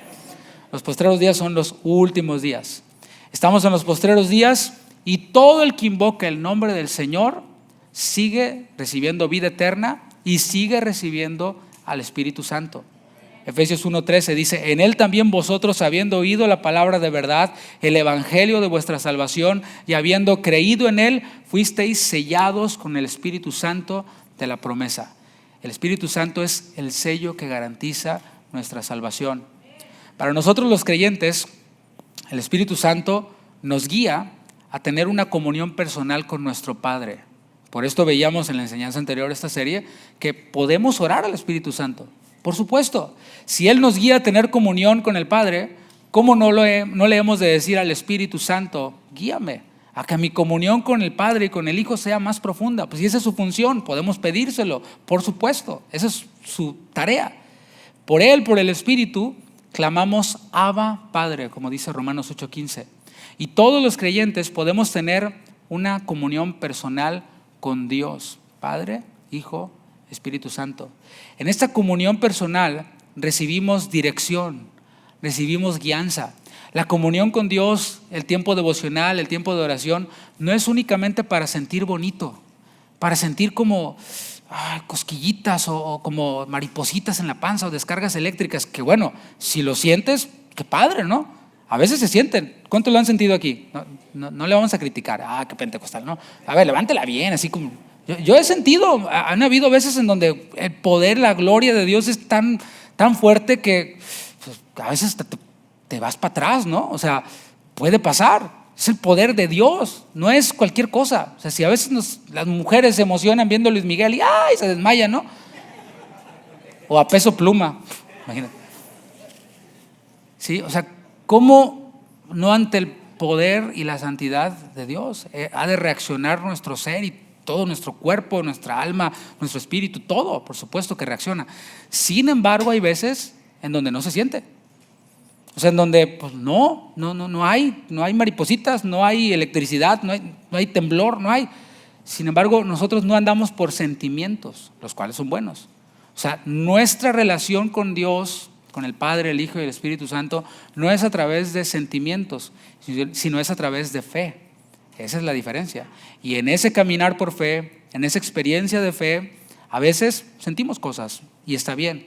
Los postreros días son los últimos días. Estamos en los postreros días y todo el que invoca el nombre del Señor sigue recibiendo vida eterna y sigue recibiendo al Espíritu Santo. Efesios 1:13 dice: en él también vosotros, habiendo oído la palabra de verdad, el evangelio de vuestra salvación, y habiendo creído en él, fuisteis sellados con el Espíritu Santo de la promesa. El Espíritu Santo es el sello que garantiza nuestra salvación. Para nosotros los creyentes, el Espíritu Santo nos guía a tener una comunión personal con nuestro Padre. Por esto veíamos en la enseñanza anterior de esta serie que podemos orar al Espíritu Santo. Por supuesto, si Él nos guía a tener comunión con el Padre, ¿cómo no le hemos de decir al Espíritu Santo, guíame a que mi comunión con el Padre y con el Hijo sea más profunda? Pues si esa es su función, podemos pedírselo, por supuesto, esa es su tarea. Por Él, por el Espíritu, clamamos Abba Padre, como dice Romanos 8:15. Y todos los creyentes podemos tener una comunión personal con Dios, Padre, Hijo, Espíritu Santo. En esta comunión personal recibimos dirección, recibimos guianza. La comunión con Dios, el tiempo devocional, el tiempo de oración, no es únicamente para sentir bonito, para sentir como cosquillitas o como maripositas en la panza o descargas eléctricas, que bueno, si lo sientes, qué padre, ¿no? A veces se sienten. ¿Cuánto lo han sentido aquí? No le vamos a criticar. Qué pentecostal, ¿no? A ver, levántela bien, así como... Yo he sentido, han habido veces en donde el poder, la gloria de Dios es tan fuerte que pues, a veces te vas para atrás, ¿no? O sea, puede pasar. Es el poder de Dios, no es cualquier cosa. O sea, si a veces las mujeres se emocionan viendo a Luis Miguel y se desmayan, ¿no? O a Peso Pluma, imagínate. Sí, o sea, ¿cómo no ante el poder y la santidad de Dios ha de reaccionar nuestro ser y todo nuestro cuerpo, nuestra alma, nuestro espíritu, todo, por supuesto que reacciona. Sin embargo, hay veces en donde no se siente. O sea, en donde pues no hay maripositas, no hay electricidad, no hay temblor, no hay. Sin embargo, nosotros no andamos por sentimientos, los cuales son buenos. O sea, nuestra relación con Dios, con el Padre, el Hijo y el Espíritu Santo, no es a través de sentimientos, sino es a través de fe. Esa es la diferencia. Y en ese caminar por fe, en esa experiencia de fe, a veces sentimos cosas y está bien.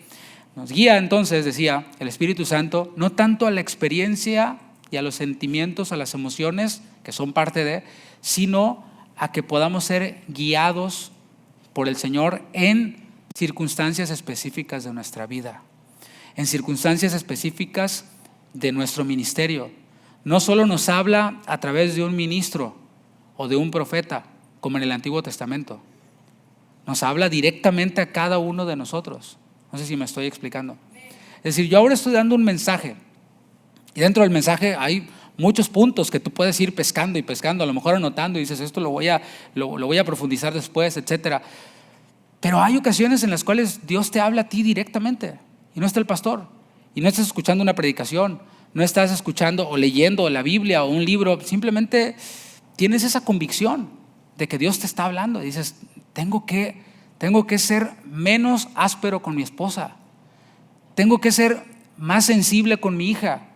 Nos guía entonces, decía, el Espíritu Santo, no tanto a la experiencia y a los sentimientos, a las emociones, que son parte de, sino a que podamos ser guiados por el Señor en circunstancias específicas de nuestra vida, en circunstancias específicas de nuestro ministerio. No solo nos habla a través de un ministro o de un profeta, como en el Antiguo Testamento. Nos habla directamente a cada uno de nosotros. No sé si me estoy explicando. Es decir, yo ahora estoy dando un mensaje y dentro del mensaje hay muchos puntos que tú puedes ir pescando y pescando, a lo mejor anotando y dices, esto lo voy a profundizar después, etcétera. Pero hay ocasiones en las cuales Dios te habla a ti directamente y no está el pastor y no estás escuchando una predicación, no estás escuchando o leyendo la Biblia o un libro, simplemente tienes esa convicción de que Dios te está hablando y dices, tengo que ser menos áspero con mi esposa, tengo que ser más sensible con mi hija,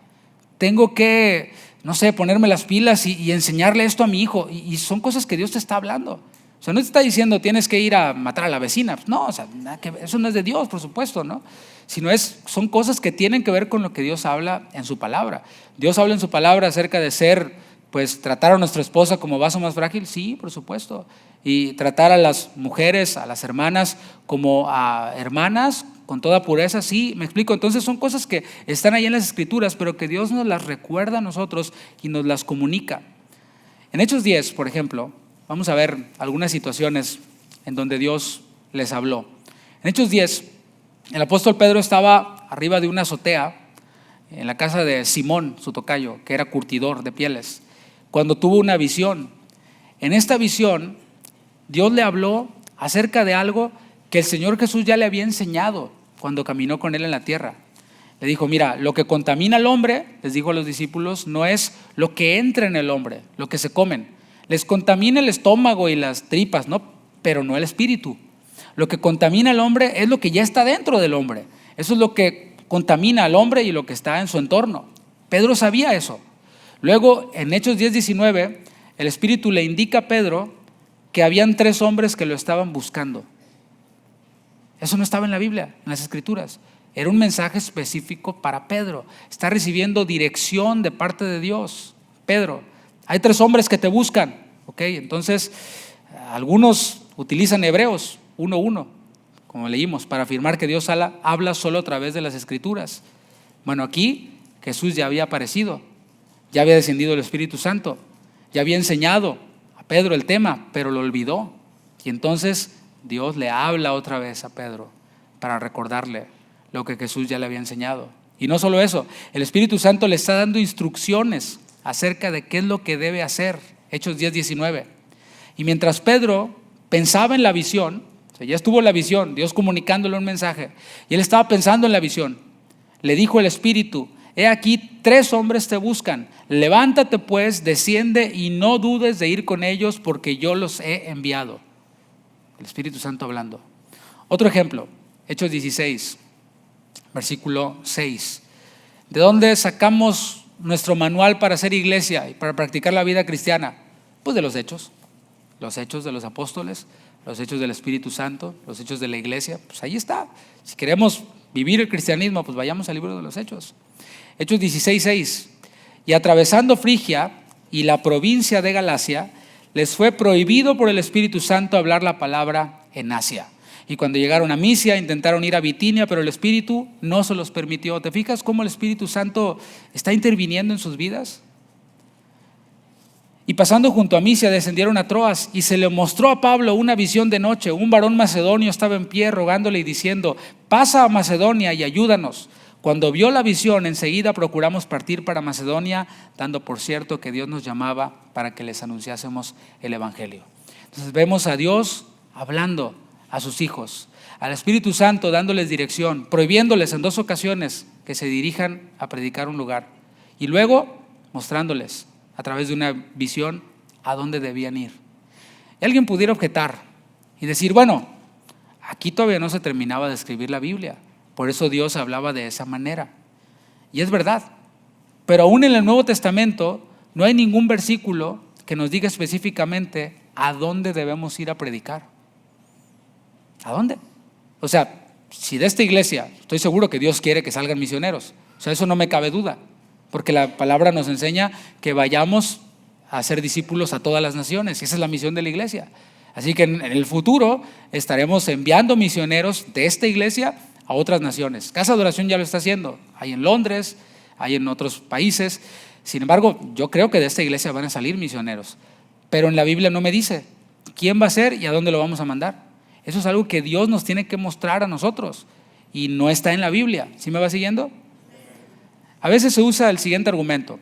tengo que, no sé, ponerme las pilas y enseñarle esto a mi hijo. Y son cosas que Dios te está hablando. O sea, no te está diciendo tienes que ir a matar a la vecina. No, o sea, eso no es de Dios, por supuesto, ¿no? Sino son cosas que tienen que ver con lo que Dios habla en su palabra. Dios habla en su palabra acerca de tratar a nuestra esposa como vaso más frágil, sí, por supuesto. Y tratar a las mujeres, a las hermanas, como a hermanas, con toda pureza, sí, me explico. Entonces son cosas que están ahí en las Escrituras, pero que Dios nos las recuerda a nosotros y nos las comunica. En Hechos 10, por ejemplo, vamos a ver algunas situaciones en donde Dios les habló. En Hechos 10, el apóstol Pedro estaba arriba de una azotea en la casa de Simón, su tocayo, que era curtidor de pieles, cuando tuvo una visión. En esta visión, Dios le habló acerca de algo que el Señor Jesús ya le había enseñado cuando caminó con él en la tierra. Le dijo, mira, lo que contamina al hombre, les dijo a los discípulos, no es lo que entra en el hombre, lo que se comen. Les contamina el estómago y las tripas, ¿no? Pero no el espíritu. Lo que contamina al hombre es lo que ya está dentro del hombre. Eso es lo que contamina al hombre y lo que está en su entorno. Pedro sabía eso. Luego, en Hechos 10:19, el Espíritu le indica a Pedro que habían 3 hombres que lo estaban buscando. Eso no estaba en la Biblia, en las Escrituras. Era un mensaje específico para Pedro. Está recibiendo dirección de parte de Dios. Pedro, hay 3 hombres que te buscan. ¿Ok? Entonces, algunos utilizan Hebreos 1:1, como leímos, para afirmar que Dios habla solo a través de las Escrituras. Bueno, aquí Jesús ya había aparecido, ya había descendido el Espíritu Santo, ya había enseñado a Pedro el tema, pero lo olvidó. Y entonces Dios le habla otra vez a Pedro para recordarle lo que Jesús ya le había enseñado. Y no solo eso, el Espíritu Santo le está dando instrucciones acerca de qué es lo que debe hacer. Hechos 10:19. Y mientras Pedro pensaba en la visión, o sea, ya estuvo la visión, Dios comunicándole un mensaje, y él estaba pensando en la visión, le dijo el Espíritu: he aquí 3 hombres te buscan, levántate pues, desciende y no dudes de ir con ellos, porque yo los he enviado. El Espíritu Santo hablando. Otro ejemplo, Hechos 16, versículo 6. ¿De dónde sacamos nuestro manual para hacer iglesia y para practicar la vida cristiana? Pues de los hechos de los apóstoles, los hechos del Espíritu Santo, los hechos de la iglesia. Pues ahí está. Si queremos vivir el cristianismo, pues vayamos al libro de los Hechos. Hechos 16:6. Y atravesando Frigia y la provincia de Galacia, les fue prohibido por el Espíritu Santo hablar la palabra en Asia. Y cuando llegaron a Misia, intentaron ir a Bitinia, pero el Espíritu no se los permitió. ¿Te fijas cómo el Espíritu Santo está interviniendo en sus vidas? Y pasando junto a Misia, descendieron a Troas, y se le mostró a Pablo una visión de noche. Un varón macedonio estaba en pie rogándole y diciendo: pasa a Macedonia y ayúdanos. Cuando vio la visión, enseguida procuramos partir para Macedonia, dando por cierto que Dios nos llamaba para que les anunciásemos el Evangelio. Entonces vemos a Dios hablando a sus hijos, al Espíritu Santo dándoles dirección, prohibiéndoles en 2 ocasiones que se dirijan a predicar un lugar, y luego mostrándoles a través de una visión a dónde debían ir. Y alguien pudiera objetar y decir: bueno, aquí todavía no se terminaba de escribir la Biblia, por eso Dios hablaba de esa manera. Y es verdad, pero aún en el Nuevo Testamento no hay ningún versículo que nos diga específicamente a dónde debemos ir a predicar. ¿A dónde? O sea, si de esta iglesia, estoy seguro que Dios quiere que salgan misioneros. O sea, eso no me cabe duda, porque la palabra nos enseña que vayamos a hacer discípulos a todas las naciones, y esa es la misión de la iglesia. Así que en el futuro estaremos enviando misioneros de esta iglesia a otras naciones. Casa de Oración ya lo está haciendo, hay en Londres, hay en otros países. Sin embargo, yo creo que de esta iglesia van a salir misioneros, pero en la Biblia no me dice quién va a ser y a dónde lo vamos a mandar. Eso es algo que Dios nos tiene que mostrar a nosotros y no está en la Biblia. ¿Sí me va siguiendo? A veces se usa el siguiente argumento: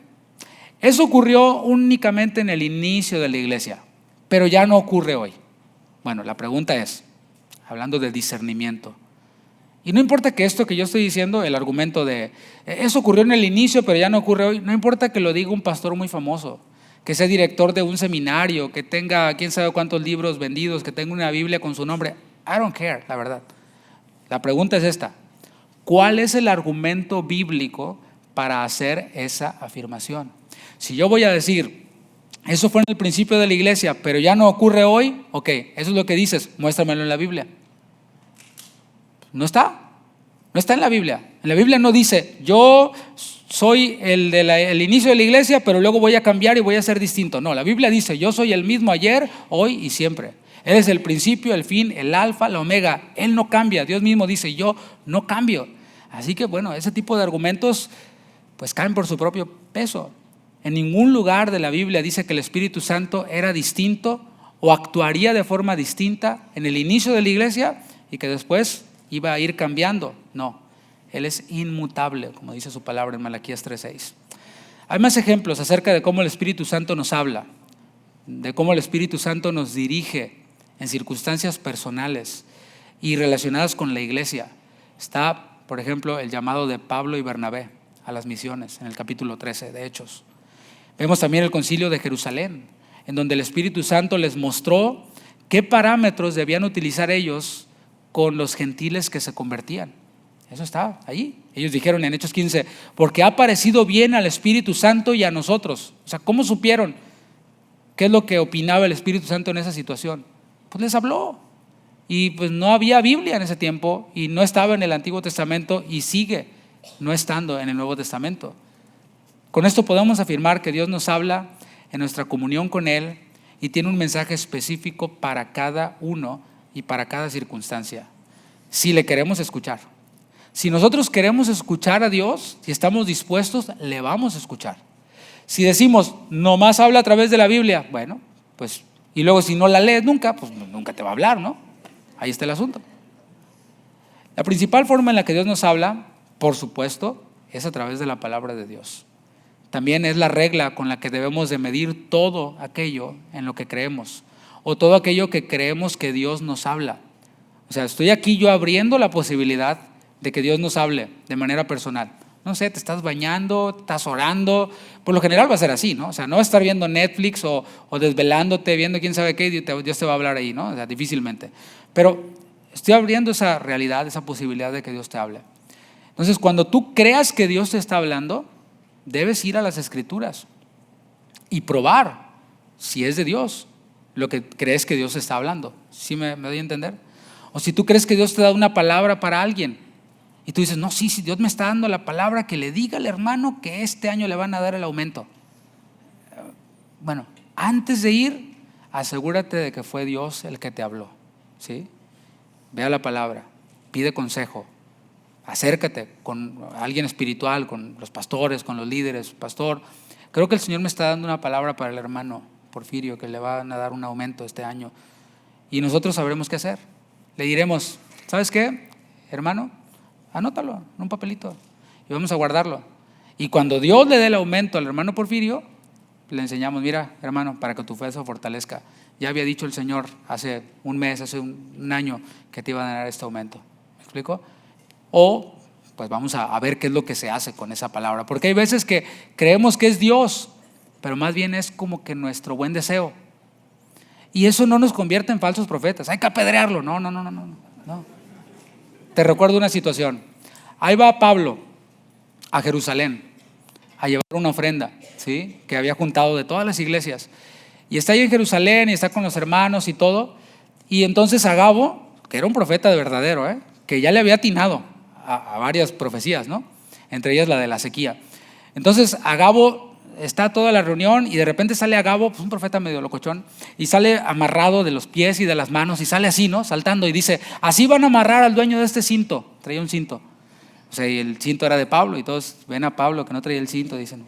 eso ocurrió únicamente en el inicio de la iglesia, pero ya no ocurre hoy. Bueno, la pregunta es, hablando de discernimiento, y no importa que esto que yo estoy diciendo, el argumento de eso ocurrió en el inicio pero ya no ocurre hoy, no importa que lo diga un pastor muy famoso, que sea director de un seminario, que tenga quién sabe cuántos libros vendidos, que tenga una Biblia con su nombre. I don't care, la verdad. La pregunta es esta: ¿cuál es el argumento bíblico para hacer esa afirmación? Si yo voy a decir, eso fue en el principio de la iglesia, pero ya no ocurre hoy, ok, eso es lo que dices, muéstramelo en la Biblia. No está en la Biblia. En la Biblia no dice, yo soy el inicio de la iglesia, pero luego voy a cambiar y voy a ser distinto. No, la Biblia dice, yo soy el mismo ayer, hoy y siempre. Él es el principio, el fin, el alfa, la omega. Él no cambia. Dios mismo dice, yo no cambio. Así que bueno, ese tipo de argumentos pues caen por su propio peso. En ningún lugar de la Biblia dice que el Espíritu Santo era distinto o actuaría de forma distinta en el inicio de la iglesia y que después iba a ir cambiando. No, Él es inmutable, como dice su palabra en Malaquías 3:6. Hay más ejemplos acerca de cómo el Espíritu Santo nos habla, de cómo el Espíritu Santo nos dirige en circunstancias personales y relacionadas con la iglesia. Está, por ejemplo, el llamado de Pablo y Bernabé a las misiones en el capítulo 13 de Hechos. Vemos también el concilio de Jerusalén, en donde el Espíritu Santo les mostró qué parámetros debían utilizar ellos con los gentiles que se convertían. Eso está ahí. Ellos dijeron en Hechos 15, porque ha parecido bien al Espíritu Santo y a nosotros. O sea, ¿cómo supieron qué es lo que opinaba el Espíritu Santo en esa situación? Pues les habló. Y pues no había Biblia en ese tiempo y no estaba en el Antiguo Testamento y sigue no estando en el Nuevo Testamento. Con esto podemos afirmar que Dios nos habla en nuestra comunión con Él y tiene un mensaje específico para cada uno y para cada circunstancia, si le queremos escuchar. Si nosotros queremos escuchar a Dios, si estamos dispuestos, le vamos a escuchar. Si decimos, nomás habla a través de la Biblia, bueno, pues, y luego si no la lees nunca, pues nunca te va a hablar, ¿no? Ahí está el asunto. La principal forma en la que Dios nos habla, por supuesto, es a través de la palabra de Dios. También es la regla con la que debemos de medir todo aquello en lo que creemos, o todo aquello que creemos que Dios nos habla. O sea, estoy aquí yo abriendo la posibilidad de que Dios nos hable de manera personal. No sé, te estás bañando, estás orando, por lo general va a ser así, ¿no? O sea, no vas a estar viendo Netflix o desvelándote, viendo quién sabe qué, y Dios te va a hablar ahí, ¿no? O sea, difícilmente. Pero estoy abriendo esa realidad, esa posibilidad de que Dios te hable. Entonces, cuando tú creas que Dios te está hablando, debes ir a las Escrituras y probar si es de Dios lo que crees que Dios está hablando. ¿Sí me doy a entender? O si tú crees que Dios te da una palabra para alguien y tú dices, no, sí, Dios me está dando la palabra, que le diga al hermano que este año le van a dar el aumento. Bueno, antes de ir, asegúrate de que fue Dios el que te habló, ¿sí? Ve a la palabra, pide consejo, acércate con alguien espiritual, con los pastores, con los líderes. Pastor, creo que el Señor me está dando una palabra para el hermano Porfirio, que le van a dar un aumento este año, y nosotros sabremos qué hacer. Le diremos, ¿sabes qué, hermano? Anótalo en un papelito y vamos a guardarlo. Y cuando Dios le dé el aumento al hermano Porfirio, le enseñamos, mira, hermano, para que tu fe se fortalezca, ya había dicho el Señor hace un mes, hace un año, que te iban a dar este aumento. ¿Me explico? O pues vamos a ver qué es lo que se hace con esa palabra, porque hay veces que creemos que es Dios, pero más bien es como que nuestro buen deseo, y eso no nos convierte en falsos profetas. Hay que apedrearlo. No. Te recuerdo una situación. Ahí va Pablo a Jerusalén a llevar una ofrenda, ¿sí?, que había juntado de todas las iglesias, y está ahí en Jerusalén y está con los hermanos y todo. Y entonces Agabo, que era un profeta de verdadero, que ya le había atinado a varias profecías, ¿no?, entre ellas la de la sequía. Entonces Agabo está toda la reunión y de repente sale Agabo, pues un profeta medio locochón, y sale amarrado de los pies y de las manos, y sale así, ¿no?, saltando, y dice, así van a amarrar al dueño de este cinto. Traía un cinto, o sea, y el cinto era de Pablo, y todos ven a Pablo que no traía el cinto, dicen,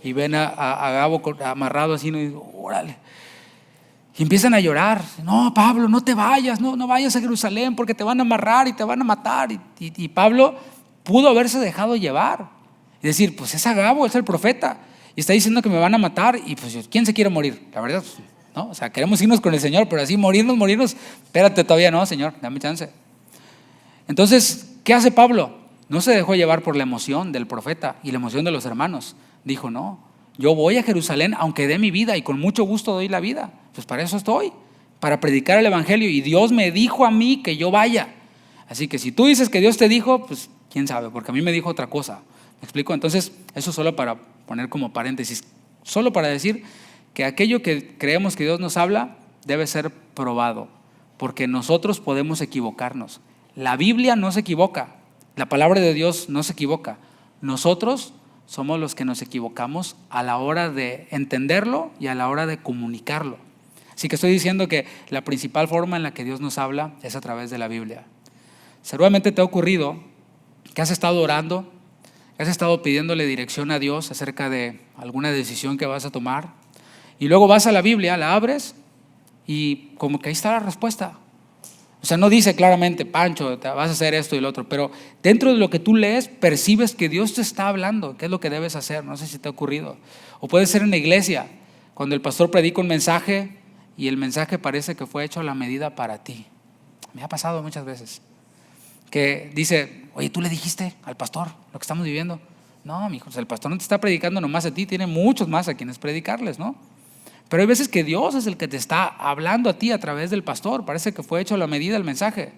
y ven a Agabo amarrado así, ¿no?, y dicen, órale. Y empiezan a llorar. No, Pablo, no te vayas, no vayas a Jerusalén, porque te van a amarrar y te van a matar. Y Pablo pudo haberse dejado llevar y decir, pues es Agabo, es el profeta, y está diciendo que me van a matar, y pues ¿quién se quiere morir? La verdad, ¿no? O sea, queremos irnos con el Señor, pero así morirnos, espérate, todavía no, Señor, dame chance. Entonces, ¿qué hace Pablo? No se dejó llevar por la emoción del profeta y la emoción de los hermanos. Dijo, no, yo voy a Jerusalén aunque dé mi vida, y con mucho gusto doy la vida. Pues para eso estoy, para predicar el evangelio, y Dios me dijo a mí que yo vaya. Así que si tú dices que Dios te dijo, pues quién sabe, porque a mí me dijo otra cosa. ¿Me explico? Entonces, eso solo para poner como paréntesis, solo para decir que aquello que creemos que Dios nos habla debe ser probado, porque nosotros podemos equivocarnos. La Biblia no se equivoca, la palabra de Dios no se equivoca. Nosotros somos los que nos equivocamos a la hora de entenderlo y a la hora de comunicarlo. Así que estoy diciendo que la principal forma en la que Dios nos habla es a través de la Biblia. Seguramente te ha ocurrido que has estado orando, has estado pidiéndole dirección a Dios acerca de alguna decisión que vas a tomar, y luego vas a la Biblia, la abres y como que ahí está la respuesta. O sea, no dice claramente, Pancho, vas a hacer esto y lo otro, pero dentro de lo que tú lees percibes que Dios te está hablando, qué es lo que debes hacer. No sé si te ha ocurrido. O puede ser en la iglesia, cuando el pastor predica un mensaje y el mensaje parece que fue hecho a la medida para ti. Me ha pasado muchas veces que dice, oye, ¿tú le dijiste al pastor lo que estamos viviendo? No, mijo, el pastor no te está predicando nomás a ti, tiene muchos más a quienes predicarles, ¿no? Pero hay veces que Dios es el que te está hablando a ti a través del pastor. Parece que fue hecho a la medida el mensaje.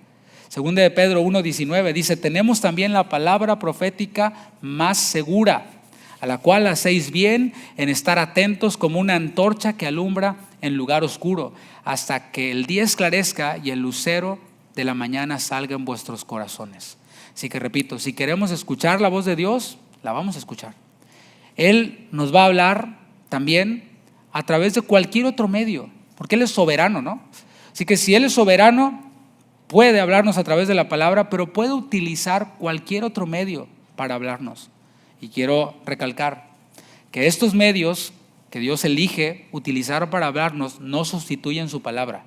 Segunda de Pedro 1:19 dice, tenemos también la palabra profética más segura, a la cual hacéis bien en estar atentos como una antorcha que alumbra en lugar oscuro, hasta que el día esclarezca y el lucero de la mañana salga en vuestros corazones. Así que repito, si queremos escuchar la voz de Dios, la vamos a escuchar. Él nos va a hablar también a través de cualquier otro medio, porque Él es soberano, ¿no? Así que si Él es soberano, puede hablarnos a través de la palabra, pero puede utilizar cualquier otro medio para hablarnos. Y quiero recalcar que estos medios que Dios elige utilizar para hablarnos no sustituyen su palabra.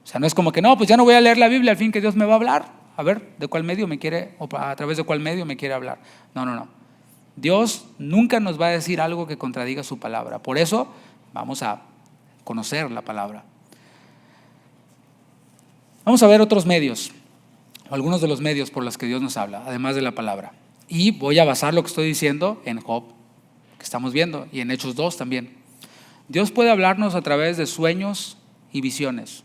O sea, no es como que no, pues ya no voy a leer la Biblia, al fin que Dios me va a hablar. a ver, ¿de cuál medio me quiere, o a través de cuál medio me quiere hablar? No. Dios nunca nos va a decir algo que contradiga su palabra. Por eso vamos a conocer la palabra. Vamos a ver otros medios, algunos de los medios por los que Dios nos habla, además de la palabra. Y voy a basar lo que estoy diciendo en Job, que estamos viendo, y en Hechos 2 también. Dios puede hablarnos a través de sueños y visiones.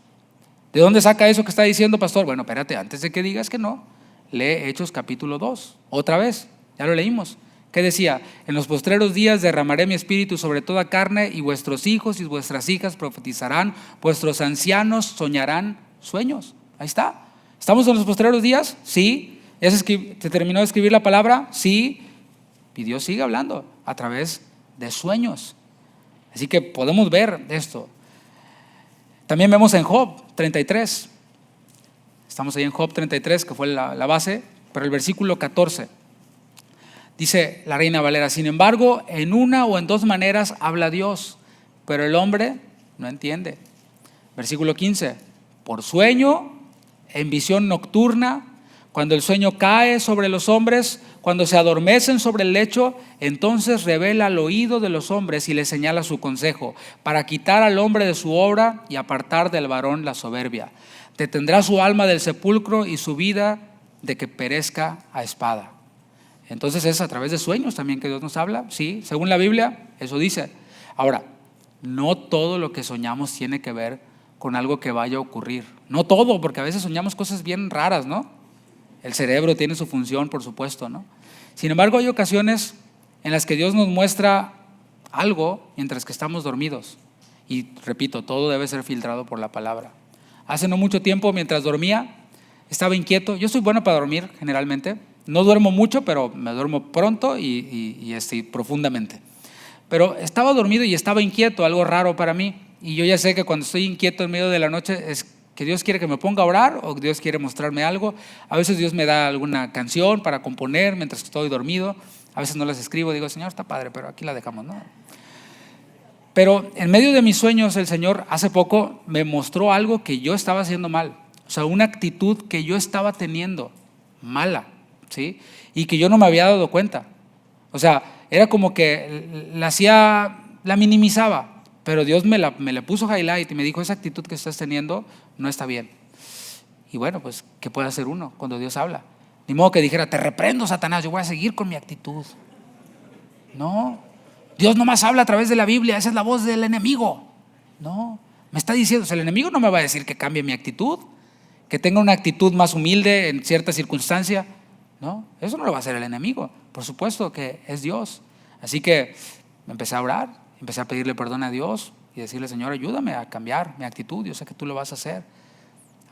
¿De dónde saca eso que está diciendo, pastor? Bueno, espérate, antes de que digas que no, lee Hechos capítulo 2, otra vez, ya lo leímos. ¿Qué decía? En los postreros días derramaré mi espíritu sobre toda carne, y vuestros hijos y vuestras hijas profetizarán, vuestros ancianos soñarán sueños. Ahí está. ¿Estamos en los postreros días? Sí. ¿Ya se terminó de escribir la palabra? Sí. Y Dios sigue hablando a través de sueños. Así que podemos ver esto. También vemos en Job 33. Estamos ahí en Job 33, que fue la base, pero el versículo 14. Dice la Reina Valera: sin embargo, en una o en dos maneras habla Dios, pero el hombre no entiende. Versículo 15: por sueño, en visión nocturna, cuando el sueño cae sobre los hombres, cuando se adormecen sobre el lecho, entonces revela al oído de los hombres y les señala su consejo, para quitar al hombre de su obra y apartar del varón la soberbia. Detendrá su alma del sepulcro y su vida de que perezca a espada. Entonces es a través de sueños también que Dios nos habla, sí, según la Biblia, eso dice. Ahora, no todo lo que soñamos tiene que ver con algo que vaya a ocurrir. No todo, porque a veces soñamos cosas bien raras, ¿no? El cerebro tiene su función, por supuesto, ¿no? Sin embargo, hay ocasiones en las que Dios nos muestra algo mientras que estamos dormidos. Y repito, todo debe ser filtrado por la palabra. Hace no mucho tiempo, mientras dormía, estaba inquieto. Yo soy bueno para dormir generalmente. No duermo mucho, pero me duermo pronto y profundamente. Pero estaba dormido y estaba inquieto, algo raro para mí. Y yo ya sé que cuando estoy inquieto en medio de la noche es que Dios quiere que me ponga a orar o Dios quiere mostrarme algo. A veces Dios me da alguna canción para componer mientras estoy dormido. A veces no las escribo, digo, Señor, está padre, pero aquí la dejamos, ¿no? Pero en medio de mis sueños el Señor hace poco me mostró algo que yo estaba haciendo mal. O sea, una actitud que yo estaba teniendo mala, ¿sí? Y que yo no me había dado cuenta. O sea, era como que la minimizaba. Pero Dios me le puso highlight y me dijo: esa actitud que estás teniendo no está bien. Y bueno, pues, ¿qué puede hacer uno cuando Dios habla? Ni modo que dijera: te reprendo, Satanás, yo voy a seguir con mi actitud. No, Dios nomás habla a través de la Biblia, esa es la voz del enemigo. No, me está diciendo, o sea, el enemigo no me va a decir que cambie mi actitud, que tenga una actitud más humilde en cierta circunstancia. No, eso no lo va a hacer el enemigo. Por supuesto que es Dios. Así que me empecé a orar. Empecé a pedirle perdón a Dios y decirle: Señor, ayúdame a cambiar mi actitud, yo sé que tú lo vas a hacer.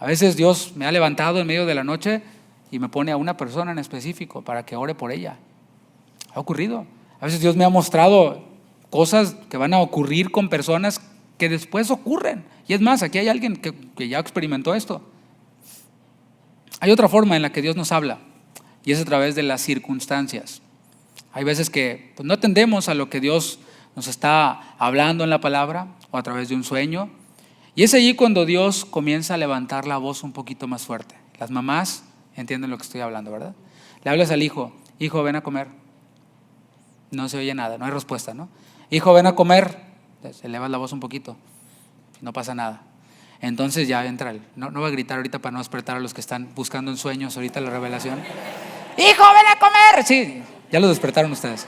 A veces Dios me ha levantado en medio de la noche y me pone a una persona en específico para que ore por ella. Ha ocurrido. A veces Dios me ha mostrado cosas que van a ocurrir con personas que después ocurren. Y es más, aquí hay alguien que ya experimentó esto. Hay otra forma en la que Dios nos habla, y es a través de las circunstancias. Hay veces que no atendemos a lo que Dios nos está hablando en la palabra o a través de un sueño. Y es allí cuando Dios comienza a levantar la voz un poquito más fuerte. Las mamás entienden lo que estoy hablando, ¿verdad? Le hablas al hijo: hijo, ven a comer. No se oye nada, no hay respuesta, ¿no? Hijo, ven a comer. Elevas la voz un poquito, no pasa nada. Entonces ya entra no va a gritar ahorita para no despertar a los que están buscando en sueños ahorita la revelación. ¡Hijo, ven a comer! Sí, ya lo despertaron ustedes.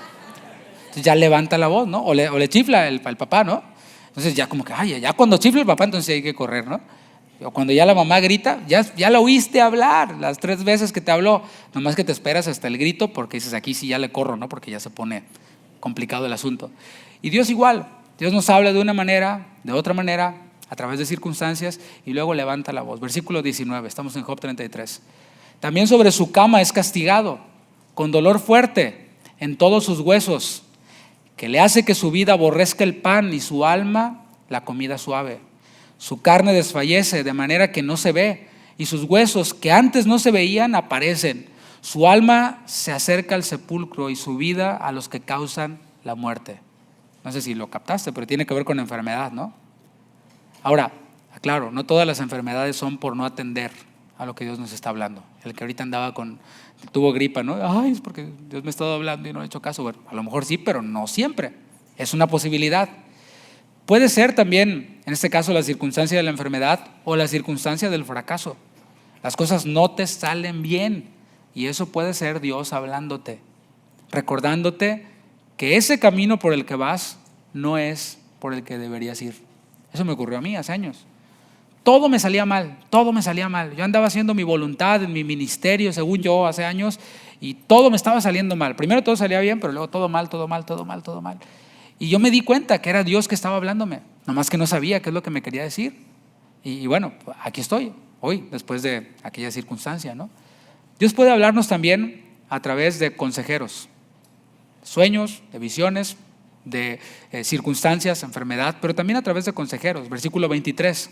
Entonces ya levanta la voz, ¿no? O le chifla el papá, ¿no? Entonces ya como que, ya cuando chifla el papá, entonces hay que correr, ¿no? O cuando ya la mamá grita, ya la oíste hablar las 3 veces que te habló, nomás que te esperas hasta el grito porque dices: aquí sí ya le corro, ¿no? Porque ya se pone complicado el asunto. Y Dios igual, Dios nos habla de una manera, de otra manera, a través de circunstancias, y luego levanta la voz. Versículo 19, estamos en Job 33. También sobre su cama es castigado, con dolor fuerte en todos sus huesos, que le hace que su vida aborrezca el pan y su alma la comida suave. Su carne desfallece de manera que no se ve, y sus huesos que antes no se veían aparecen. Su alma se acerca al sepulcro y su vida a los que causan la muerte. No sé si lo captaste, pero tiene que ver con enfermedad, ¿no? Ahora, claro, no todas las enfermedades son por no atender a lo que Dios nos está hablando. El que ahorita tuvo gripa, ¿no? Ay, es porque Dios me ha estado hablando y no he hecho caso. Bueno, a lo mejor sí, pero no siempre. Es una posibilidad. Puede ser también, en este caso, la circunstancia de la enfermedad o la circunstancia del fracaso. Las cosas no te salen bien y eso puede ser Dios hablándote, recordándote que ese camino por el que vas no es por el que deberías ir. Eso me ocurrió a mí hace años. Todo me salía mal, todo me salía mal. Yo andaba haciendo mi voluntad en mi ministerio, según yo, hace años, y todo me estaba saliendo mal. Primero todo salía bien, pero luego todo mal, todo mal, todo mal, todo mal. Y yo me di cuenta que era Dios que estaba hablándome, nomás que no sabía qué es lo que me quería decir. Y bueno, aquí estoy, hoy, después de aquella circunstancia, ¿no? Dios puede hablarnos también a través de consejeros, sueños, de visiones, de circunstancias, enfermedad, pero también a través de consejeros. Versículo 23.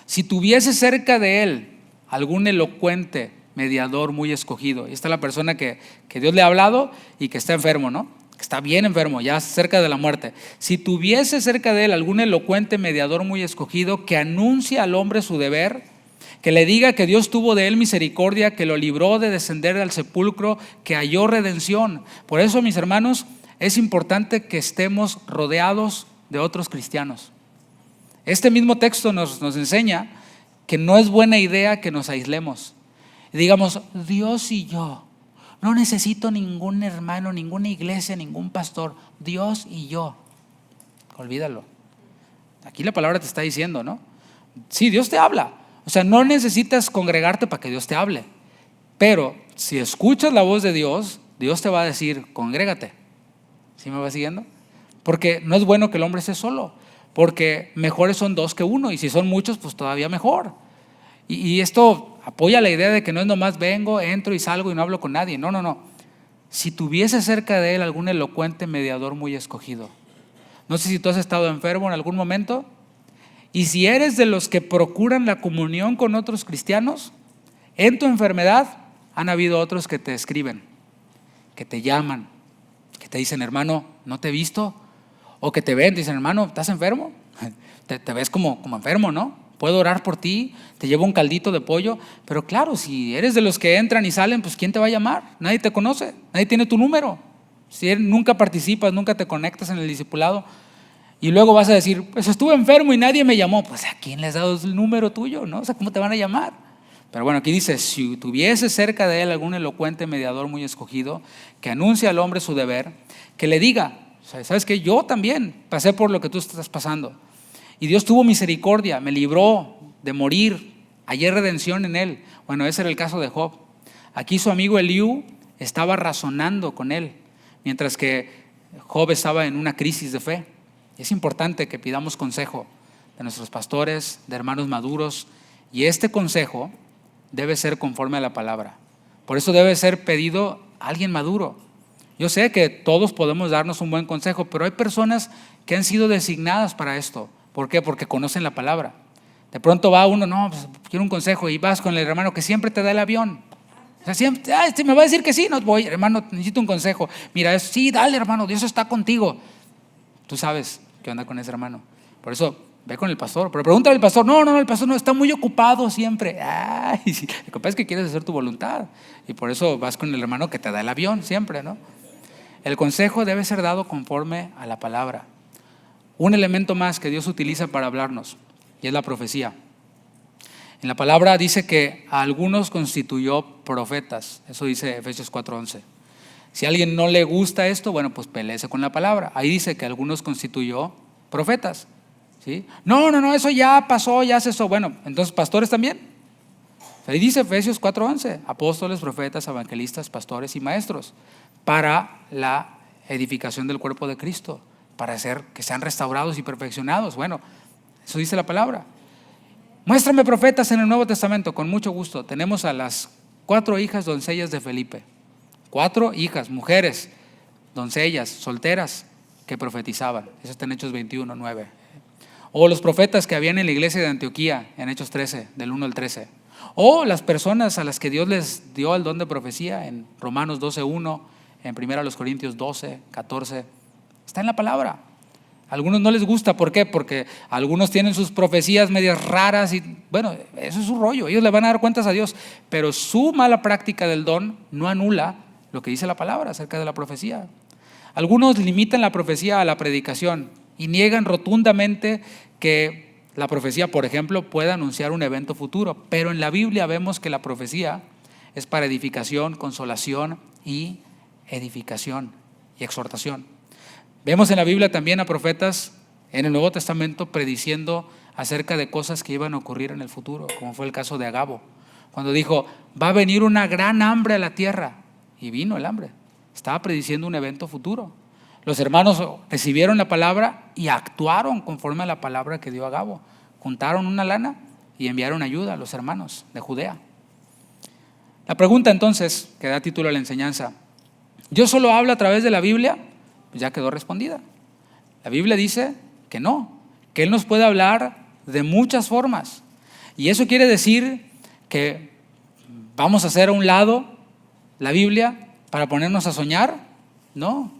Si tuviese cerca de él algún elocuente mediador muy escogido, y esta es la persona que Dios le ha hablado y que está enfermo, ¿no? Que está bien enfermo, ya cerca de la muerte. Si tuviese cerca de él algún elocuente mediador muy escogido que anuncie al hombre su deber, que le diga que Dios tuvo de él misericordia, que lo libró de descender al sepulcro, que halló redención. Por eso, mis hermanos, es importante que estemos rodeados de otros cristianos. Este mismo texto nos enseña que no es buena idea que nos aislemos. Digamos, Dios y yo, no necesito ningún hermano, ninguna iglesia, ningún pastor. Dios y yo. Olvídalo. Aquí la palabra te está diciendo, ¿no? Sí, Dios te habla. O sea, no necesitas congregarte para que Dios te hable. Pero si escuchas la voz de Dios, Dios te va a decir, congrégate. ¿Sí me va siguiendo? Porque no es bueno que el hombre esté solo. Porque mejores son dos que uno. Y si son muchos, pues todavía mejor. Y esto apoya la idea de que no es nomás vengo, entro y salgo y no hablo con nadie. No, no, no. Si tuviese cerca de él algún elocuente mediador muy escogido. No sé si tú has estado enfermo en algún momento. Y si eres de los que procuran la comunión con otros cristianos, en tu enfermedad han habido otros que te escriben, que te llaman, que te dicen, hermano, ¿no te he visto? O que te ven, dicen, hermano, ¿estás enfermo? Te ves como enfermo, ¿no? Puedo orar por ti, te llevo un caldito de pollo. Pero claro, si eres de los que entran y salen, pues ¿quién te va a llamar? Nadie te conoce, nadie tiene tu número. Si nunca participas, nunca te conectas en el discipulado, y luego vas a decir, pues estuve enfermo y nadie me llamó. Pues ¿a quién le has dado el número tuyo? ¿No? O sea, ¿cómo te van a llamar? Pero bueno, aquí dice, si tuviese cerca de él algún elocuente mediador muy escogido, que anuncie al hombre su deber, que le diga, o sea, ¿sabes qué? Yo también pasé por lo que tú estás pasando. Y Dios tuvo misericordia, me libró de morir, hallé redención en él. Bueno, ese era el caso de Job. Aquí su amigo Eliú estaba razonando con él, mientras que Job estaba en una crisis de fe. Es importante que pidamos consejo de nuestros pastores, de hermanos maduros, y este consejo debe ser conforme a la palabra. Por eso debe ser pedido a alguien maduro. Yo sé que todos podemos darnos un buen consejo, pero hay personas que han sido designadas para esto. ¿Por qué? Porque conocen la palabra. De pronto va uno, no, pues quiero un consejo, y vas con el hermano que siempre te da el avión. O sea, siempre, me va a decir que sí, no voy, hermano, necesito un consejo. Mira, sí, dale, hermano, Dios está contigo. Tú sabes qué onda con ese hermano. Por eso, ve con el pastor. Pero pregúntale al pastor. No, el pastor no, está muy ocupado siempre. Ay, sí. Lo que pasa es que quieres hacer tu voluntad. Y por eso vas con el hermano que te da el avión siempre, ¿no? El consejo debe ser dado conforme a la palabra. Un elemento más que Dios utiliza para hablarnos, y es la profecía. En la palabra dice que a algunos constituyó profetas. Eso dice Efesios 4:11. Si a alguien no le gusta esto, bueno, pues peléese con la palabra. Ahí dice que algunos constituyó profetas, ¿sí? No, eso ya pasó, ya cesó. Bueno, entonces, ¿pastores también? Ahí dice Efesios 4:11, apóstoles, profetas, evangelistas, pastores y maestros, para la edificación del cuerpo de Cristo, para hacer que sean restaurados y perfeccionados. Bueno, eso dice la palabra. Muéstrame profetas en el Nuevo Testamento, con mucho gusto. Tenemos a las 4 hijas doncellas de Felipe. 4 hijas, mujeres, doncellas, solteras, que profetizaban. Eso está en Hechos 21:9. O los profetas que habían en la iglesia de Antioquía, en Hechos 13, del 1 al 13. O las personas a las que Dios les dio el don de profecía, en Romanos 12:1, en 1 Corintios 12:14. Está en la palabra. A algunos no les gusta, ¿por qué? Porque algunos tienen sus profecías medias raras y bueno, eso es su rollo, ellos le van a dar cuentas a Dios, pero su mala práctica del don no anula lo que dice la palabra acerca de la profecía. Algunos limitan la profecía a la predicación y niegan rotundamente que la profecía, por ejemplo, pueda anunciar un evento futuro, pero en la Biblia vemos que la profecía es para edificación, consolación y edificación y exhortación. Vemos en la Biblia también a profetas en el Nuevo Testamento prediciendo acerca de cosas que iban a ocurrir en el futuro, como fue el caso de Agabo, cuando dijo, va a venir una gran hambre a la tierra, y vino el hambre. Estaba prediciendo un evento futuro. Los hermanos recibieron la palabra y actuaron conforme a la palabra que dio Agabo. Juntaron una lana y enviaron ayuda a los hermanos de Judea. La pregunta entonces, que da título a la enseñanza, ¿Dios solo habla a través de la Biblia? Pues ya quedó respondida. La Biblia dice que no, que Él nos puede hablar de muchas formas. Y eso quiere decir que vamos a hacer a un lado la Biblia para ponernos a soñar. No.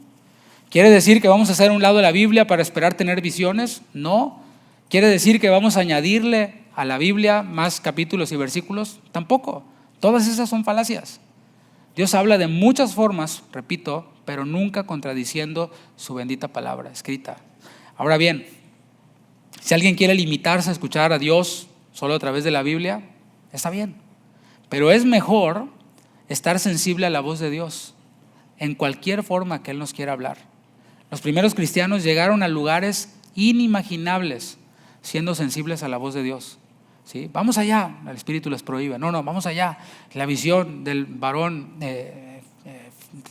¿Quiere decir que vamos a hacer a un lado la Biblia para esperar tener visiones? No. ¿Quiere decir que vamos a añadirle a la Biblia más capítulos y versículos? Tampoco. Todas esas son falacias. Dios habla de muchas formas, repito, pero nunca contradiciendo su bendita palabra escrita. Ahora bien, si alguien quiere limitarse a escuchar a Dios solo a través de la Biblia, está bien. Pero es mejor estar sensible a la voz de Dios en cualquier forma que Él nos quiera hablar. Los primeros cristianos llegaron a lugares inimaginables siendo sensibles a la voz de Dios. ¿Sí? Vamos allá, el Espíritu les prohíbe. No, vamos allá. La visión del varón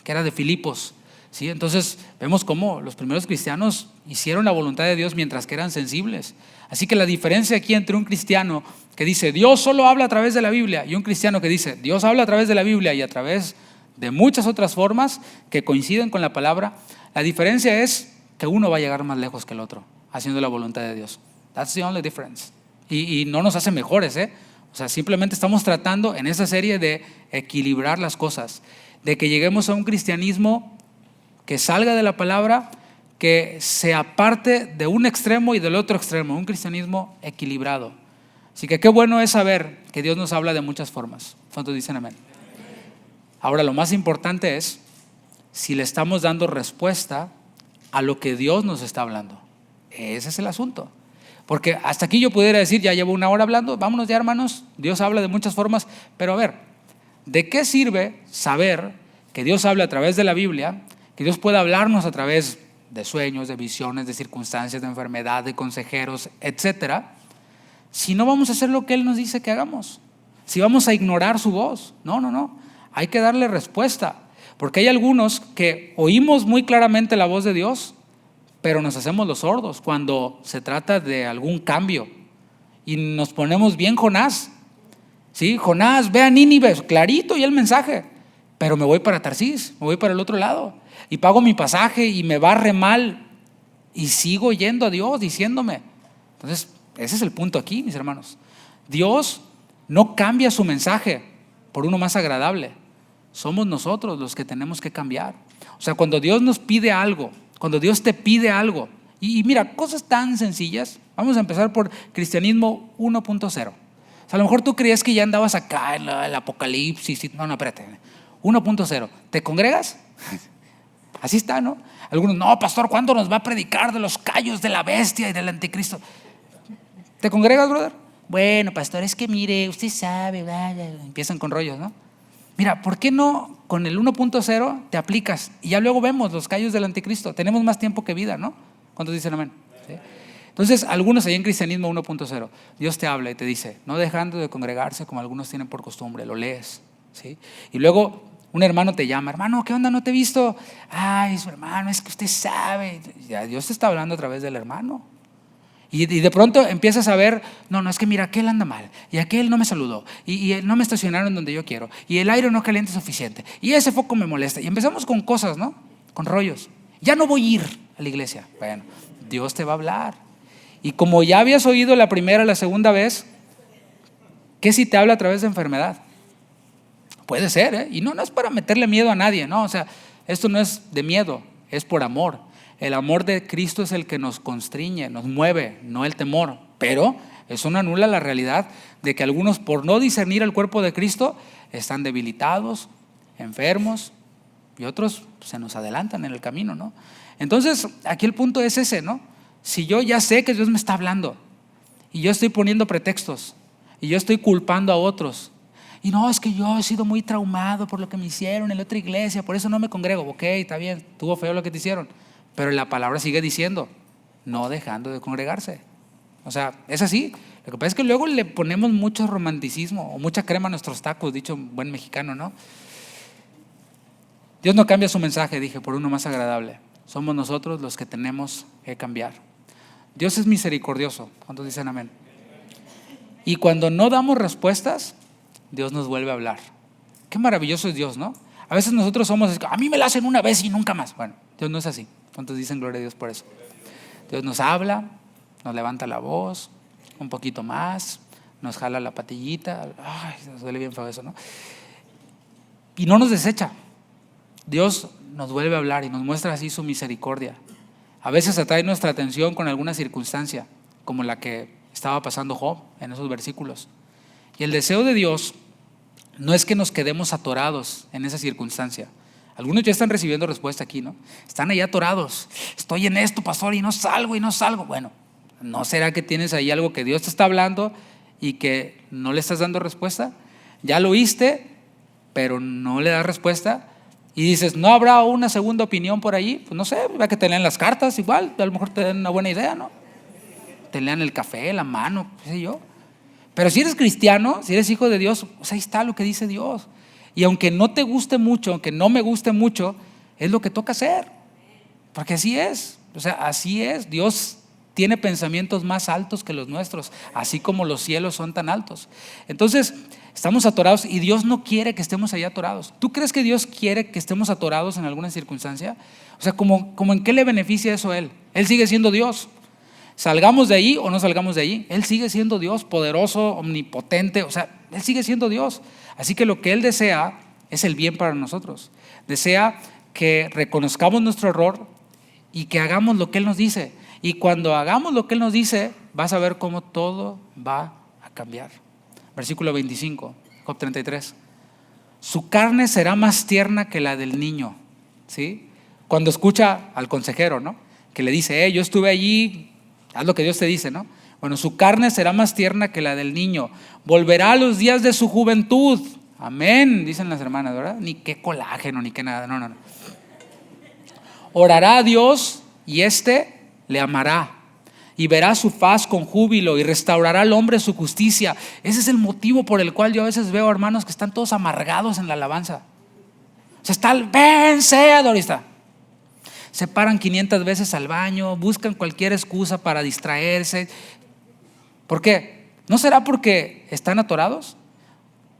que era de Filipos. ¿Sí? Entonces vemos cómo los primeros cristianos hicieron la voluntad de Dios mientras que eran sensibles. Así que la diferencia aquí entre un cristiano que dice Dios solo habla a través de la Biblia y un cristiano que dice Dios habla a través de la Biblia y a través de muchas otras formas que coinciden con la palabra, la diferencia es que uno va a llegar más lejos que el otro haciendo la voluntad de Dios. That's the only difference. Y no nos hace mejores, O sea, simplemente estamos tratando en esta serie de equilibrar las cosas, de que lleguemos a un cristianismo que salga de la palabra, que se aparte de un extremo y del otro extremo, un cristianismo equilibrado. Así que qué bueno es saber que Dios nos habla de muchas formas. ¿Cuántos dicen amén? Ahora, lo más importante es si le estamos dando respuesta a lo que Dios nos está hablando. Ese es el asunto. Porque hasta aquí yo pudiera decir, ya llevo una hora hablando, vámonos ya hermanos, Dios habla de muchas formas, pero a ver, ¿de qué sirve saber que Dios habla a través de la Biblia, que Dios puede hablarnos a través de sueños, de visiones, de circunstancias, de enfermedad, de consejeros, etcétera, si no vamos a hacer lo que Él nos dice que hagamos? Si vamos a ignorar su voz. No, hay que darle respuesta, porque hay algunos que oímos muy claramente la voz de Dios, pero nos hacemos los sordos cuando se trata de algún cambio y nos ponemos bien Jonás. ¿Sí? Jonás, ve a Nínive, clarito y el mensaje, pero me voy para Tarsis, me voy para el otro lado y pago mi pasaje y me va re mal y sigo yendo a Dios diciéndome. Entonces, ese es el punto aquí, mis hermanos. Dios no cambia su mensaje por uno más agradable. Somos nosotros los que tenemos que cambiar. O sea, cuando Dios nos pide algo, cuando Dios te pide algo, y mira, cosas tan sencillas. Vamos a empezar por cristianismo 1.0. O sea, a lo mejor tú creías que ya andabas acá en el apocalipsis. No, espérate. 1.0. ¿Te congregas? Así está, ¿no? Algunos, no, pastor, ¿cuándo nos va a predicar de los callos de la bestia y del anticristo? ¿Te congregas, brother? Bueno, pastor, es que mire, usted sabe, empiezan con rollos, ¿no? Mira, ¿por qué no con el 1.0 te aplicas? Y ya luego vemos los callos del anticristo. Tenemos más tiempo que vida, ¿no? ¿Cuántos dicen amén? ¿Sí? Entonces, algunos ahí en cristianismo 1.0, Dios te habla y te dice, no dejando de congregarse como algunos tienen por costumbre, lo lees, ¿sí? Y luego un hermano te llama, hermano, ¿qué onda? ¿No te he visto? Ay, su hermano, es que usted sabe. Ya Dios te está hablando a través del hermano. Y de pronto empiezas a ver, no, es que mira, aquel anda mal, y aquel no me saludó, y no me estacionaron donde yo quiero, y el aire no calienta suficiente, y ese foco me molesta. Y empezamos con cosas, ¿no? Con rollos. Ya no voy a ir a la iglesia. Bueno, Dios te va a hablar. Y como ya habías oído la primera, la segunda vez, ¿qué si te habla a través de enfermedad? Puede ser, ¿eh? Y no es para meterle miedo a nadie, ¿no? O sea, esto no es de miedo, es por amor. El amor de Cristo es el que nos constriñe, nos mueve, no el temor. Pero eso no anula la realidad de que algunos, por no discernir el cuerpo de Cristo, están debilitados, enfermos, y otros se nos adelantan en el camino, ¿no? Entonces, aquí el punto es ese, ¿no? Si yo ya sé que Dios me está hablando y yo estoy poniendo pretextos y yo estoy culpando a otros, y no, es que yo he sido muy traumado por lo que me hicieron en la otra iglesia, por eso no me congrego. Ok, está bien, estuvo feo lo que te hicieron, pero la palabra sigue diciendo, no dejando de congregarse. O sea, es así. Lo que pasa es que luego le ponemos mucho romanticismo o mucha crema a nuestros tacos, dicho buen mexicano, ¿no? Dios no cambia su mensaje, dije, por uno más agradable. Somos nosotros los que tenemos que cambiar. Dios es misericordioso. ¿Cuántos dicen amén? Y cuando no damos respuestas, Dios nos vuelve a hablar. Qué maravilloso es Dios, ¿no? A veces nosotros somos, a mí me la hacen una vez y nunca más. Bueno, Dios no es así. ¿Cuántos dicen gloria a Dios por eso? Dios nos habla, nos levanta la voz un poquito más, nos jala la patillita. Ay, nos duele bien feo eso, ¿no? Y no nos desecha. Dios nos vuelve a hablar y nos muestra así su misericordia. A veces atrae nuestra atención con alguna circunstancia, como la que estaba pasando Job en esos versículos. Y el deseo de Dios no es que nos quedemos atorados en esa circunstancia. Algunos ya están recibiendo respuesta aquí, ¿no? Están ahí atorados. Estoy en esto, pastor, y no salgo. Bueno, ¿no será que tienes ahí algo que Dios te está hablando y que no le estás dando respuesta? Ya lo oíste, pero no le das respuesta. Y dices, ¿no habrá una segunda opinión por ahí? Pues no sé, va que te lean las cartas igual, a lo mejor te den una buena idea, ¿no? Te lean el café, la mano, qué sé yo. Pero si eres cristiano, si eres hijo de Dios, pues ahí está lo que dice Dios. Y aunque no te guste mucho, aunque no me guste mucho, es lo que toca hacer. Porque así es. O sea, así es. Dios tiene pensamientos más altos que los nuestros, así como los cielos son tan altos. Entonces, estamos atorados y Dios no quiere que estemos ahí atorados. ¿Tú crees que Dios quiere que estemos atorados en alguna circunstancia? O sea, ¿como en qué le beneficia eso a Él? Él sigue siendo Dios. Salgamos de ahí o no salgamos de ahí, Él sigue siendo Dios, poderoso, omnipotente. O sea, Él sigue siendo Dios. Así que lo que Él desea es el bien para nosotros. Desea que reconozcamos nuestro error y que hagamos lo que Él nos dice. Y cuando hagamos lo que Él nos dice, vas a ver cómo todo va a cambiar. Versículo 25, Job 33. Su carne será más tierna que la del niño. ¿Sí? Cuando escucha al consejero, ¿no? Que le dice, yo estuve allí, haz lo que Dios te dice, ¿no? Bueno, su carne será más tierna que la del niño. Volverá a los días de su juventud. Amén, dicen las hermanas, ¿verdad? Ni qué colágeno, ni qué nada, no. Orará a Dios y éste le amará y verá su faz con júbilo y restaurará al hombre su justicia. Ese es el motivo por el cual yo a veces veo hermanos que están todos amargados en la alabanza. O sea, está el vencedor, está. Se paran 500 veces al baño, buscan cualquier excusa para distraerse. ¿Por qué? ¿No será porque están atorados?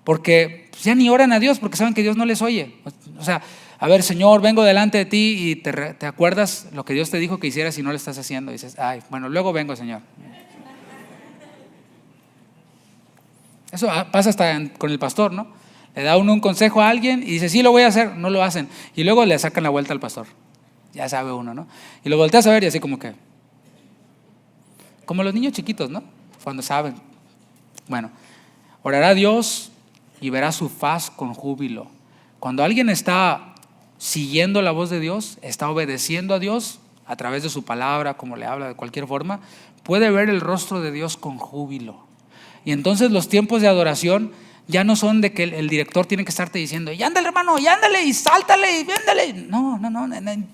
Porque ya ni oran a Dios porque saben que Dios no les oye. O sea, a ver, Señor, vengo delante de ti y te acuerdas lo que Dios te dijo que hicieras y no lo estás haciendo. Y dices, bueno, luego vengo, Señor. Eso pasa hasta con el pastor, ¿no? Le da uno un consejo a alguien y dice, sí, lo voy a hacer, no lo hacen. Y luego le sacan la vuelta al pastor. Ya sabe uno, ¿no? Y lo volteas a ver y así como que, como los niños chiquitos, ¿no? Cuando saben. Bueno, orará a Dios y verá su faz con júbilo. Cuando alguien está siguiendo la voz de Dios, está obedeciendo a Dios a través de su palabra, como le habla de cualquier forma, puede ver el rostro de Dios con júbilo. Y entonces los tiempos de adoración ya no son de que el director tiene que estarte diciendo, y ándale hermano, y ándale, y sáltale, y ándale.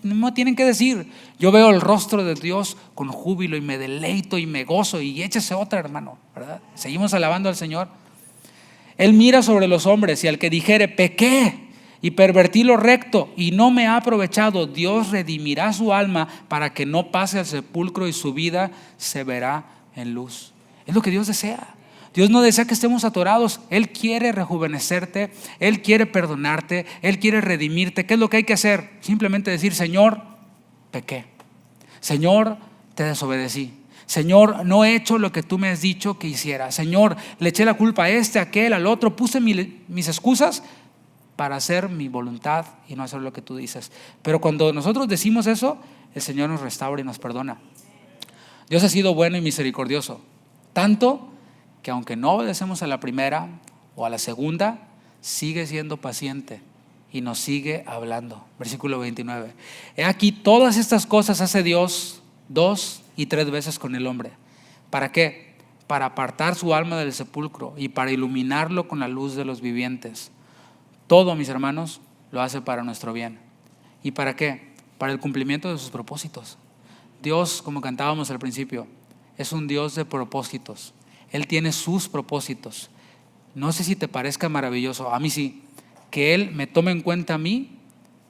No tienen que decir, yo veo el rostro de Dios con júbilo y me deleito y me gozo, y échese otra, hermano, ¿verdad? Seguimos alabando al Señor. Él mira sobre los hombres y al que dijere, pequé y pervertí lo recto y no me ha aprovechado, Dios redimirá su alma para que no pase al sepulcro y su vida se verá en luz. Es lo que Dios desea. Dios no desea que estemos atorados. Él quiere rejuvenecerte, Él quiere perdonarte, Él quiere redimirte. ¿Qué es lo que hay que hacer? Simplemente decir, Señor, pequé. Señor, te desobedecí. Señor, no he hecho lo que tú me has dicho que hiciera. Señor, le eché la culpa a aquel, al otro, puse mis excusas, para hacer mi voluntad y no hacer lo que tú dices. Pero cuando nosotros decimos eso, el Señor nos restaura y nos perdona. Dios ha sido bueno y misericordioso, tanto que aunque no obedecemos a la primera o a la segunda, sigue siendo paciente y nos sigue hablando. Versículo 29. He aquí, todas estas cosas hace Dios 2 y 3 veces con el hombre. ¿Para qué? Para apartar su alma del sepulcro y para iluminarlo con la luz de los vivientes. Todo, mis hermanos, lo hace para nuestro bien. ¿Y para qué? Para el cumplimiento de sus propósitos. Dios, como cantábamos al principio, es un Dios de propósitos. Él tiene sus propósitos. No sé si te parezca maravilloso, a mí sí, que Él me tome en cuenta a mí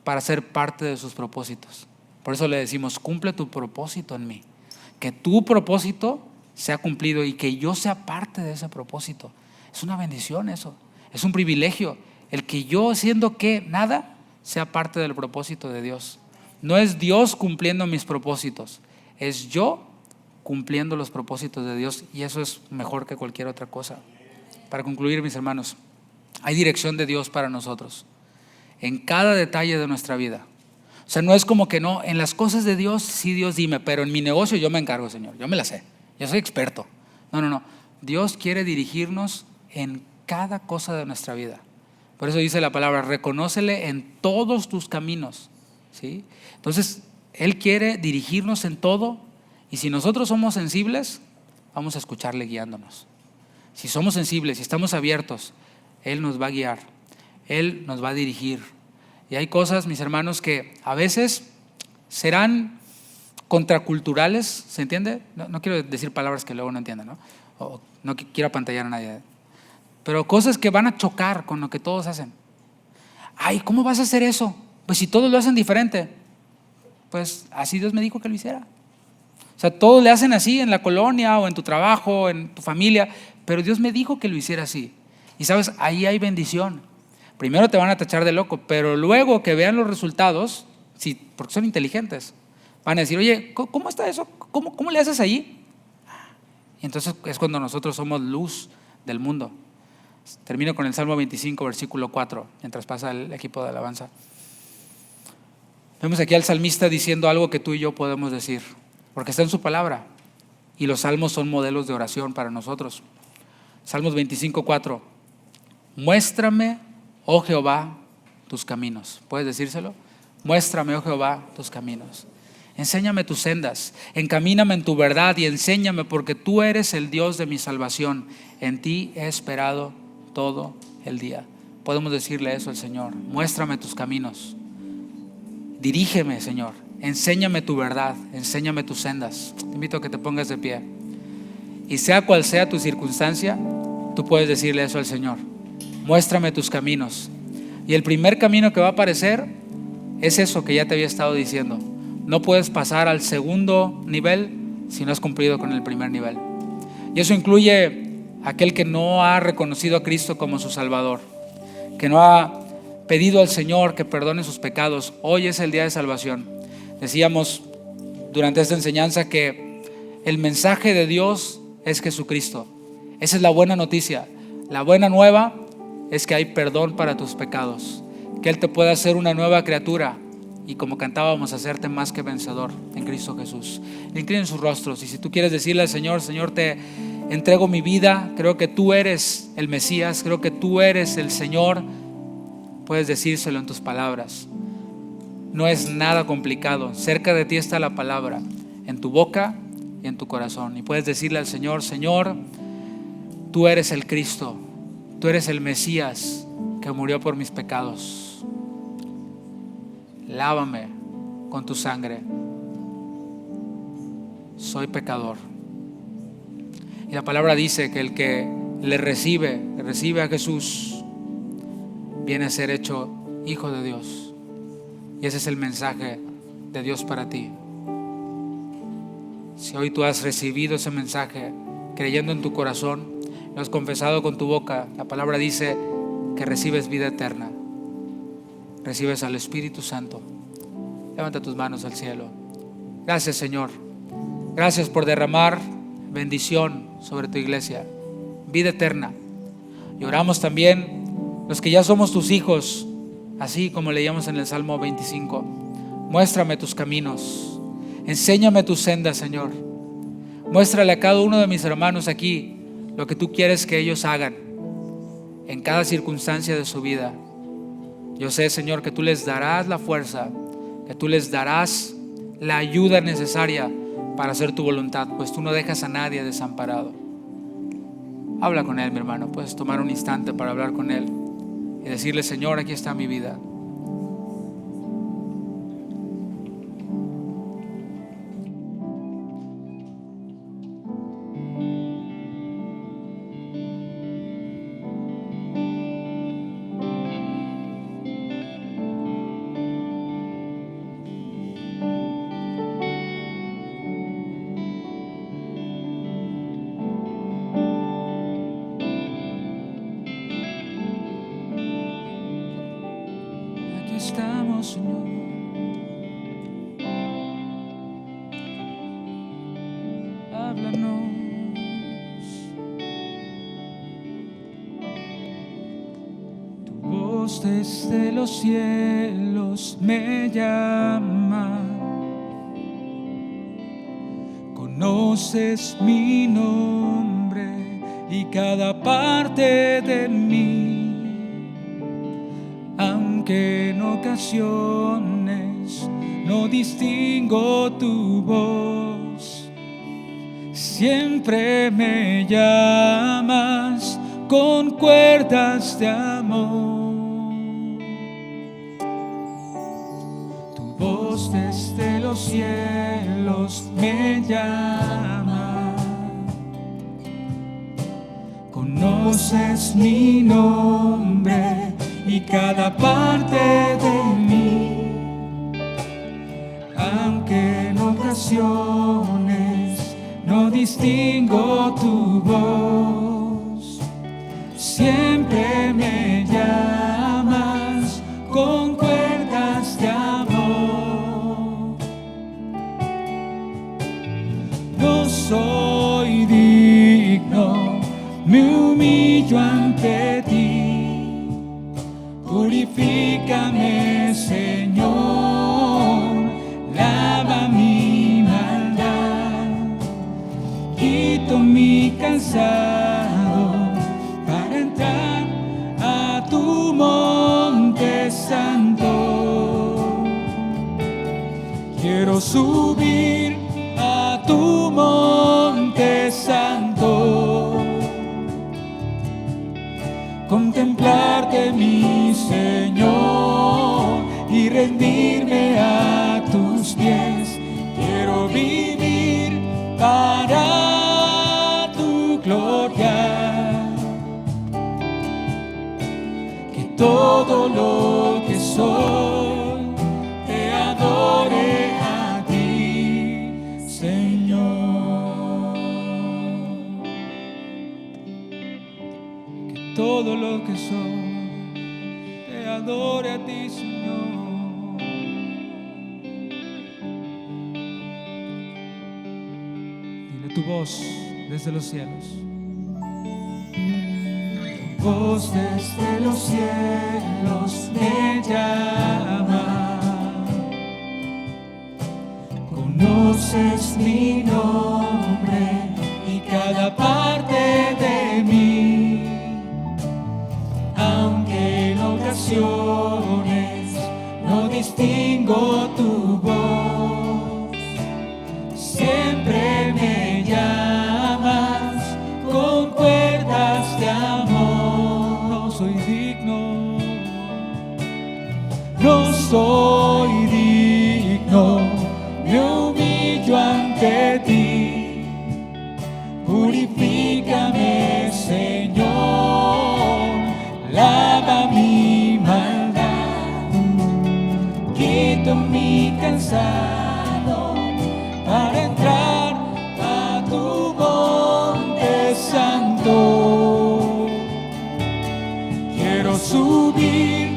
para ser parte de sus propósitos. Por eso le decimos, cumple tu propósito en mí. Que tu propósito sea cumplido y que yo sea parte de ese propósito. Es una bendición eso, es un privilegio. El que yo, siendo que nada, sea parte del propósito de Dios. No es Dios cumpliendo mis propósitos, es yo cumpliendo los propósitos de Dios, y eso es mejor que cualquier otra cosa. Para concluir, mis hermanos, hay dirección de Dios para nosotros en cada detalle de nuestra vida. O sea, no es como que no, en las cosas de Dios, sí, Dios dime, pero en mi negocio yo me encargo, Señor, yo me la sé, yo soy experto. No. Dios quiere dirigirnos en cada cosa de nuestra vida. Por eso dice la palabra, reconócele en todos tus caminos, ¿sí? Entonces, Él quiere dirigirnos en todo, y si nosotros somos sensibles, vamos a escucharle guiándonos. Si somos sensibles, si estamos abiertos, Él nos va a guiar, Él nos va a dirigir. Y hay cosas, mis hermanos, que a veces serán contraculturales, ¿se entiende? No quiero decir palabras que luego no entiendan, ¿no? O no quiero apantallar a nadie. Pero cosas que van a chocar con lo que todos hacen. Ay, ¿cómo vas a hacer eso? Pues si todos lo hacen diferente. Pues así Dios me dijo que lo hiciera. O sea, todos le hacen así en la colonia o en tu trabajo, en tu familia, pero Dios me dijo que lo hiciera así. Y sabes, ahí hay bendición. Primero te van a tachar de loco, pero luego que vean los resultados, sí, porque son inteligentes, van a decir, oye, ¿cómo está eso? ¿Cómo le haces ahí? Y entonces es cuando nosotros somos luz del mundo. Termino con el Salmo 25, versículo 4, mientras pasa el equipo de alabanza. Vemos aquí al salmista diciendo algo que tú y yo podemos decir, porque está en su palabra, y los salmos son modelos de oración para nosotros. Salmos 25, 4. Muéstrame, oh Jehová, tus caminos. ¿Puedes decírselo? Muéstrame, oh Jehová, tus caminos. Enséñame tus sendas, encamíname en tu verdad y enséñame, porque tú eres el Dios de mi salvación. En ti he esperado todo el día. Podemos decirle eso al Señor. Muéstrame tus caminos. Dirígeme, Señor. Enséñame tu verdad, enséñame tus sendas. Te invito a que te pongas de pie. Y sea cual sea tu circunstancia, tú puedes decirle eso al Señor. Muéstrame tus caminos. Y el primer camino que va a aparecer es eso que ya te había estado diciendo. No puedes pasar al segundo nivel si no has cumplido con el primer nivel. Y eso incluye aquel que no ha reconocido a Cristo como su Salvador, que no ha pedido al Señor que perdone sus pecados. Hoy es el día de salvación. Decíamos durante esta enseñanza que el mensaje de Dios es Jesucristo. Esa es la buena noticia. La buena nueva es que hay perdón para tus pecados, que Él te puede hacer una nueva criatura y, como cantábamos, hacerte más que vencedor en Cristo Jesús. Inclinen sus rostros, y si tú quieres decirle al Señor, Señor, te entrego mi vida, creo que tú eres el Mesías, creo que tú eres el Señor, puedes decírselo en tus palabras. No es nada complicado. Cerca de ti está la palabra, en tu boca y en tu corazón. Y puedes decirle al Señor, Señor, tú eres el Cristo, tú eres el Mesías que murió por mis pecados. Lávame con tu sangre. Soy pecador. Y la palabra dice que el que le recibe a Jesús, viene a ser hecho hijo de Dios. Y ese es el mensaje de Dios para ti. Si hoy tú has recibido ese mensaje, creyendo en tu corazón, lo has confesado con tu boca, la palabra dice que recibes vida eterna, recibes al Espíritu Santo. Levanta tus manos al cielo. Gracias, Señor. Gracias por derramar bendición sobre tu iglesia, vida eterna. Y oramos también los que ya somos tus hijos, así como leíamos en el Salmo 25. Muéstrame tus caminos, enséñame tus sendas, Señor. Muéstrale a cada uno de mis hermanos aquí lo que tú quieres que ellos hagan en cada circunstancia de su vida. Yo sé, Señor, que tú les darás la fuerza, que tú les darás la ayuda necesaria para hacer tu voluntad, pues tú no dejas a nadie desamparado. Habla con Él, mi hermano. Puedes tomar un instante para hablar con Él y decirle: Señor, aquí está mi vida. Estamos, Señor. Háblanos. Tu voz desde los cielos me llama. Conoces mi nombre y cada parte de mí. Aunque en ocasiones no distingo tu voz, siempre me llamas con cuerdas de amor. Tu voz desde los cielos me llama. Conoces mi nombre y cada parte de mí, aunque en ocasiones no distingo tu voz, siempre me llamas con cuerdas de amor. No soy digno, me humillo ante ti. Purifícame, Señor, lava mi maldad, quito mi cansado para entrar a tu monte santo. Quiero subir a tu monte santo, contemplarte, mi Señor, y rendirme a tus pies. Quiero vivir para tu gloria, que todo lo que soy te adore a ti, Señor. Que todo lo que soy te adore a ti, Señor. Dile tu voz desde los cielos. Tu voz desde los cielos me llama. Conoces mi nombre y cada parte de mí. Aunque en ocasiones no distingo tu voz, siempre me llamas con cuerdas de amor. No soy digno, no soy digno, me humillo ante ti. Purifícame, Señor, lava mi maldad, quito mi cansado para entrar a tu monte santo. Quiero subir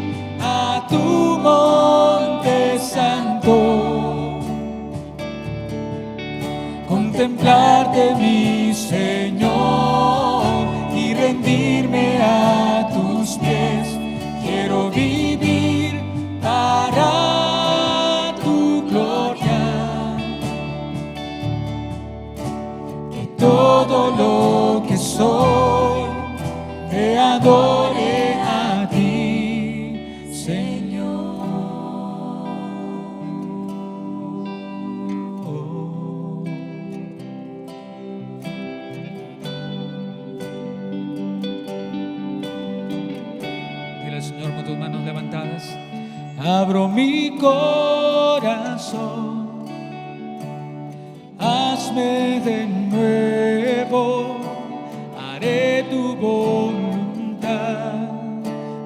a tu monte santo, contemplarte, mi Señor, y rendirme a tus pies. Quiero vivir todo lo que soy te adore a ti, Señor. Dile al Señor con tus manos levantadas: Abro mi corazón, hazme de nuevo, haré tu voluntad,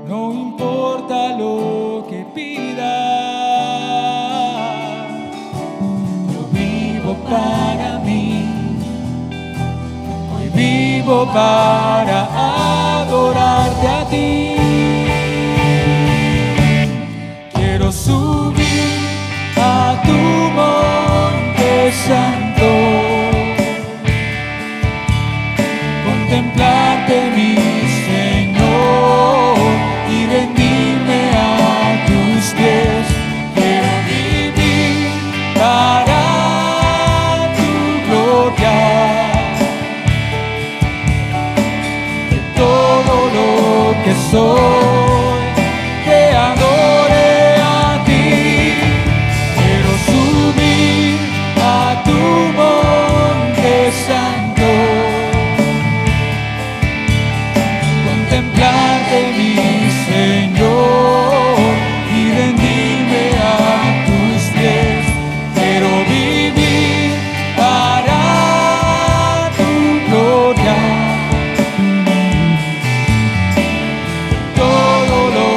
no importa lo que pidas. Yo vivo para mí, hoy vivo para adorarte a ti. Quiero subir a tu monte santo, contemplarte, mi Señor, y rendirme a tus pies. Quiero vivir para tu gloria, de todo lo que soy te adore a ti. Quiero subir a tu monte santo, contemplarte, mi Señor, y rendirme a tus pies. Quiero vivir para tu gloria, todo lo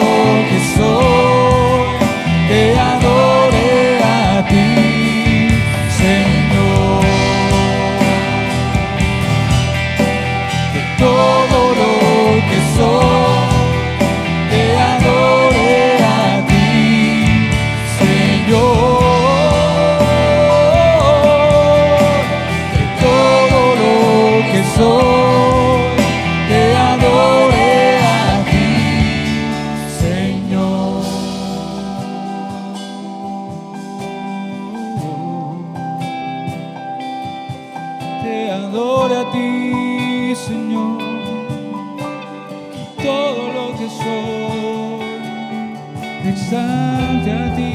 que soy te adore a ti, Señor. De todo lo que soy te adore a ti, Señor. De todo lo que soy te adore a ti, Señor. Te adoro a ti, Señor, y todo lo que soy te exalte a ti.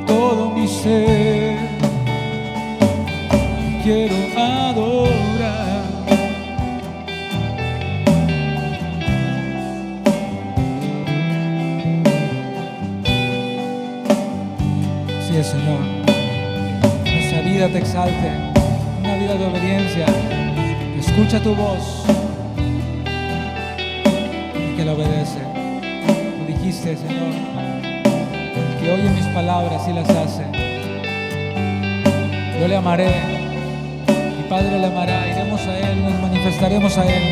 Todo mi ser quiero adorar. Sí, Señor, nuestra vida te exalte, una vida de obediencia, que escucha tu voz y que la obedece. Tú dijiste, Señor, que oye mis palabras y las hace. Yo le amaré, mi Padre le amará, iremos a Él, nos manifestaremos a Él.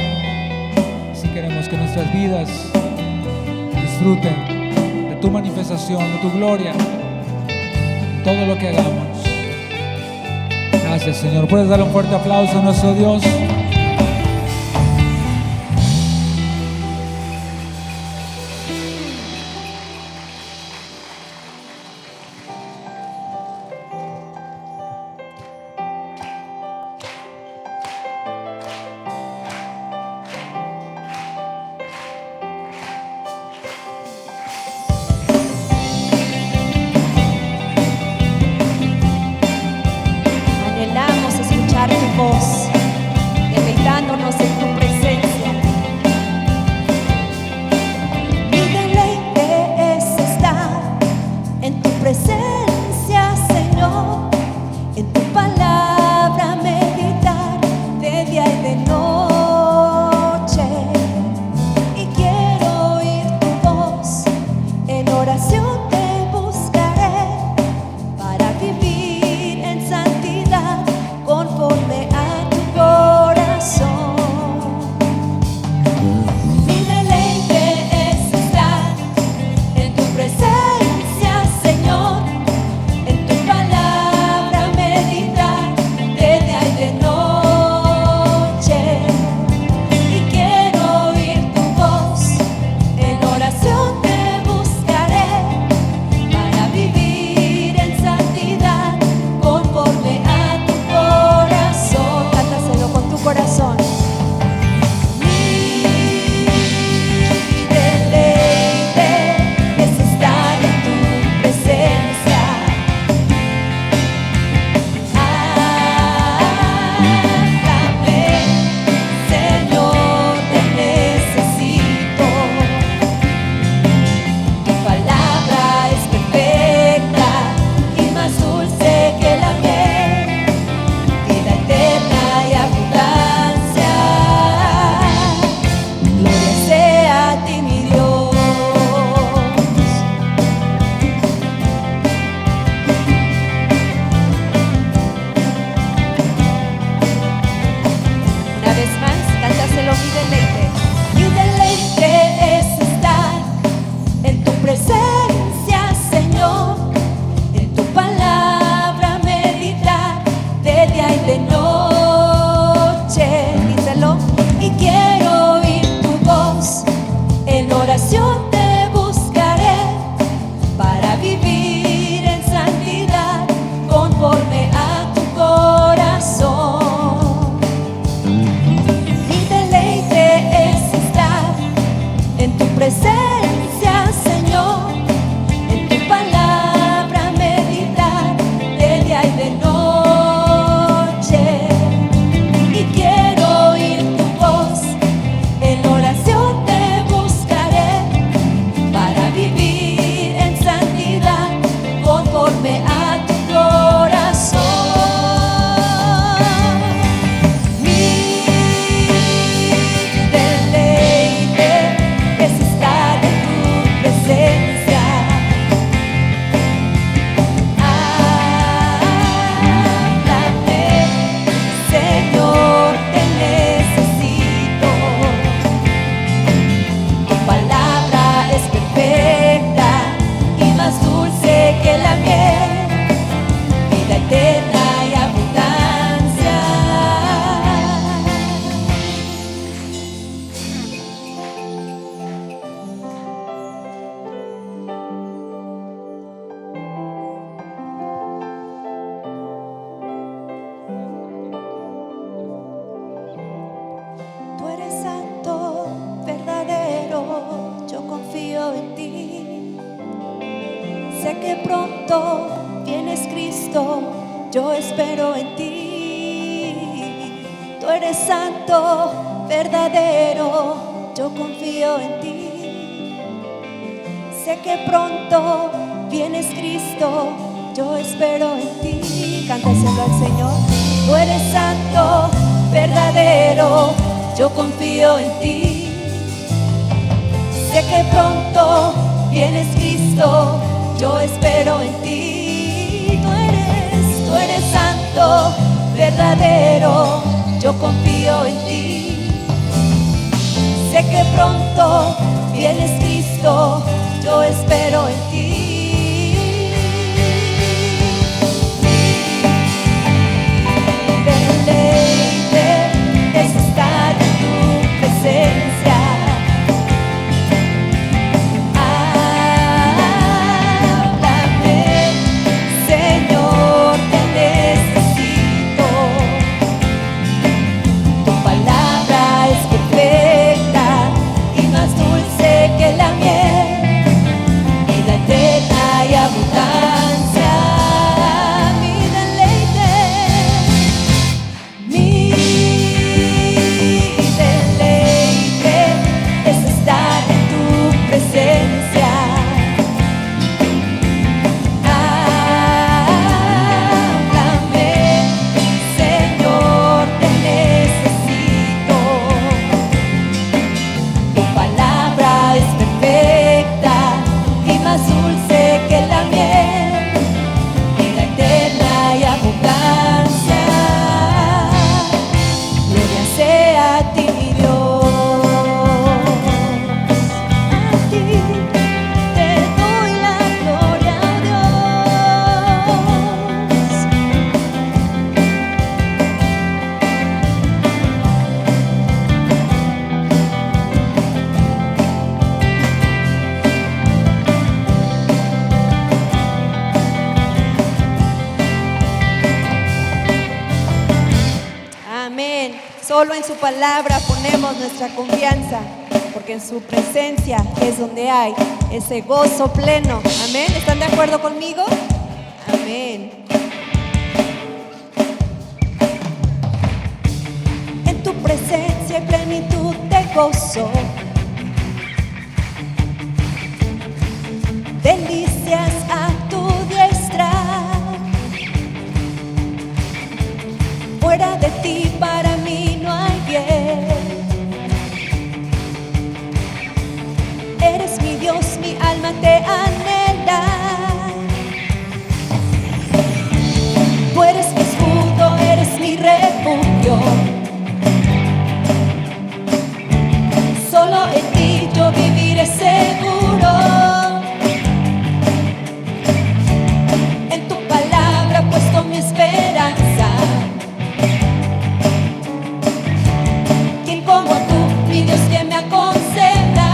Si queremos que nuestras vidas disfruten de tu manifestación, de tu gloria, todo lo que hagamos. Gracias, Señor. ¿Puedes darle un fuerte aplauso a nuestro Dios? Anhelamos escuchar tu voz, oración te buscaré para vivir en santidad conforme a tu corazón. Mi deleite es estar en tu presencia, Señor, en tu palabra meditar de día y de noche. Y quiero oír tu voz, en oración te buscaré para vivir en santidad conforme a tu corazón. Mi deleite es estar en tu presencia. Háblame, Señor, te necesito. Tu palabra es perfecta y más dulce que la miel, vida eterna y abundancia. Tú eres santo, verdadero, yo confío en ti. Sé que pronto vienes, Cristo, yo espero en ti. Tú eres santo, verdadero, yo confío en ti. Sé que pronto vienes, Cristo, yo espero en ti. Cántaselo al Señor. Tú eres santo, verdadero, yo confío en ti. Sé que pronto vienes, Cristo, yo espero en ti. Tú eres santo, verdadero, yo confío en ti. Sé que pronto vienes, Cristo, yo espero en ti. Mi deleite es estar en tu presencia. Háblame, Señor, te necesito. Tu palabra es perfecta y más dulce que la miel, vida eterna y abundancia. Mi deleite es estar en tu presencia. Háblame, Señor, te necesito. Tu palabra es perfecta y más dulce que la miel, vida eterna y abundancia. Gloria sea a ti, mi Dios. A ti te doy la gloria, oh Dios. Amén. Solo en su palabra ponemos nuestra confianza, porque en su presencia es donde hay ese gozo pleno. Amén. ¿Están de acuerdo conmigo? Amén. En tu presencia hay plenitud de gozo, delicias a tu diestra. Fuera de ti para mí no hay bien. Eres mi Dios, mi alma te anhela. Tú eres mi escudo, eres mi refugio. Solo en ti yo viviré seguro. En tu palabra he puesto mi esperanza. ¿Quién como tú, mi Dios, que me aconseja?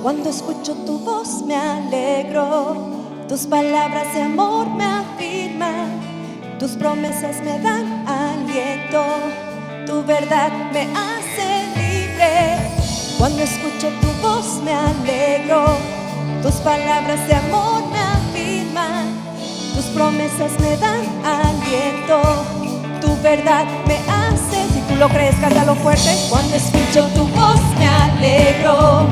Cuando escucho tu voz me alegro, tus palabras de amor me afirman, tus promesas me dan aliento, tu verdad me hace libre. Cuando escucho tu voz me alegro, tus palabras de amor me afirman, tus promesas me dan aliento, tu verdad me hace. Si tú lo crees, cántalo fuerte. Cuando escucho tu voz me alegro,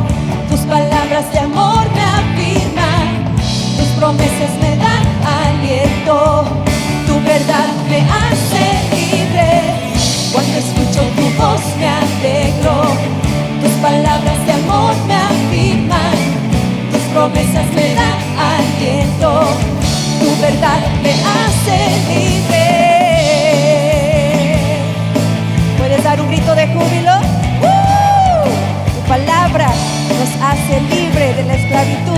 tus palabras de amor me afirman, tus promesas me dan aliento, tu verdad me hace libre. Cuando escucho tu voz me alegro, tus palabras de amor me afirman, tus promesas me dan aliento, tu verdad me hace libre. ¿Puedes dar un grito de júbilo? Tu palabra nos hace libre de la esclavitud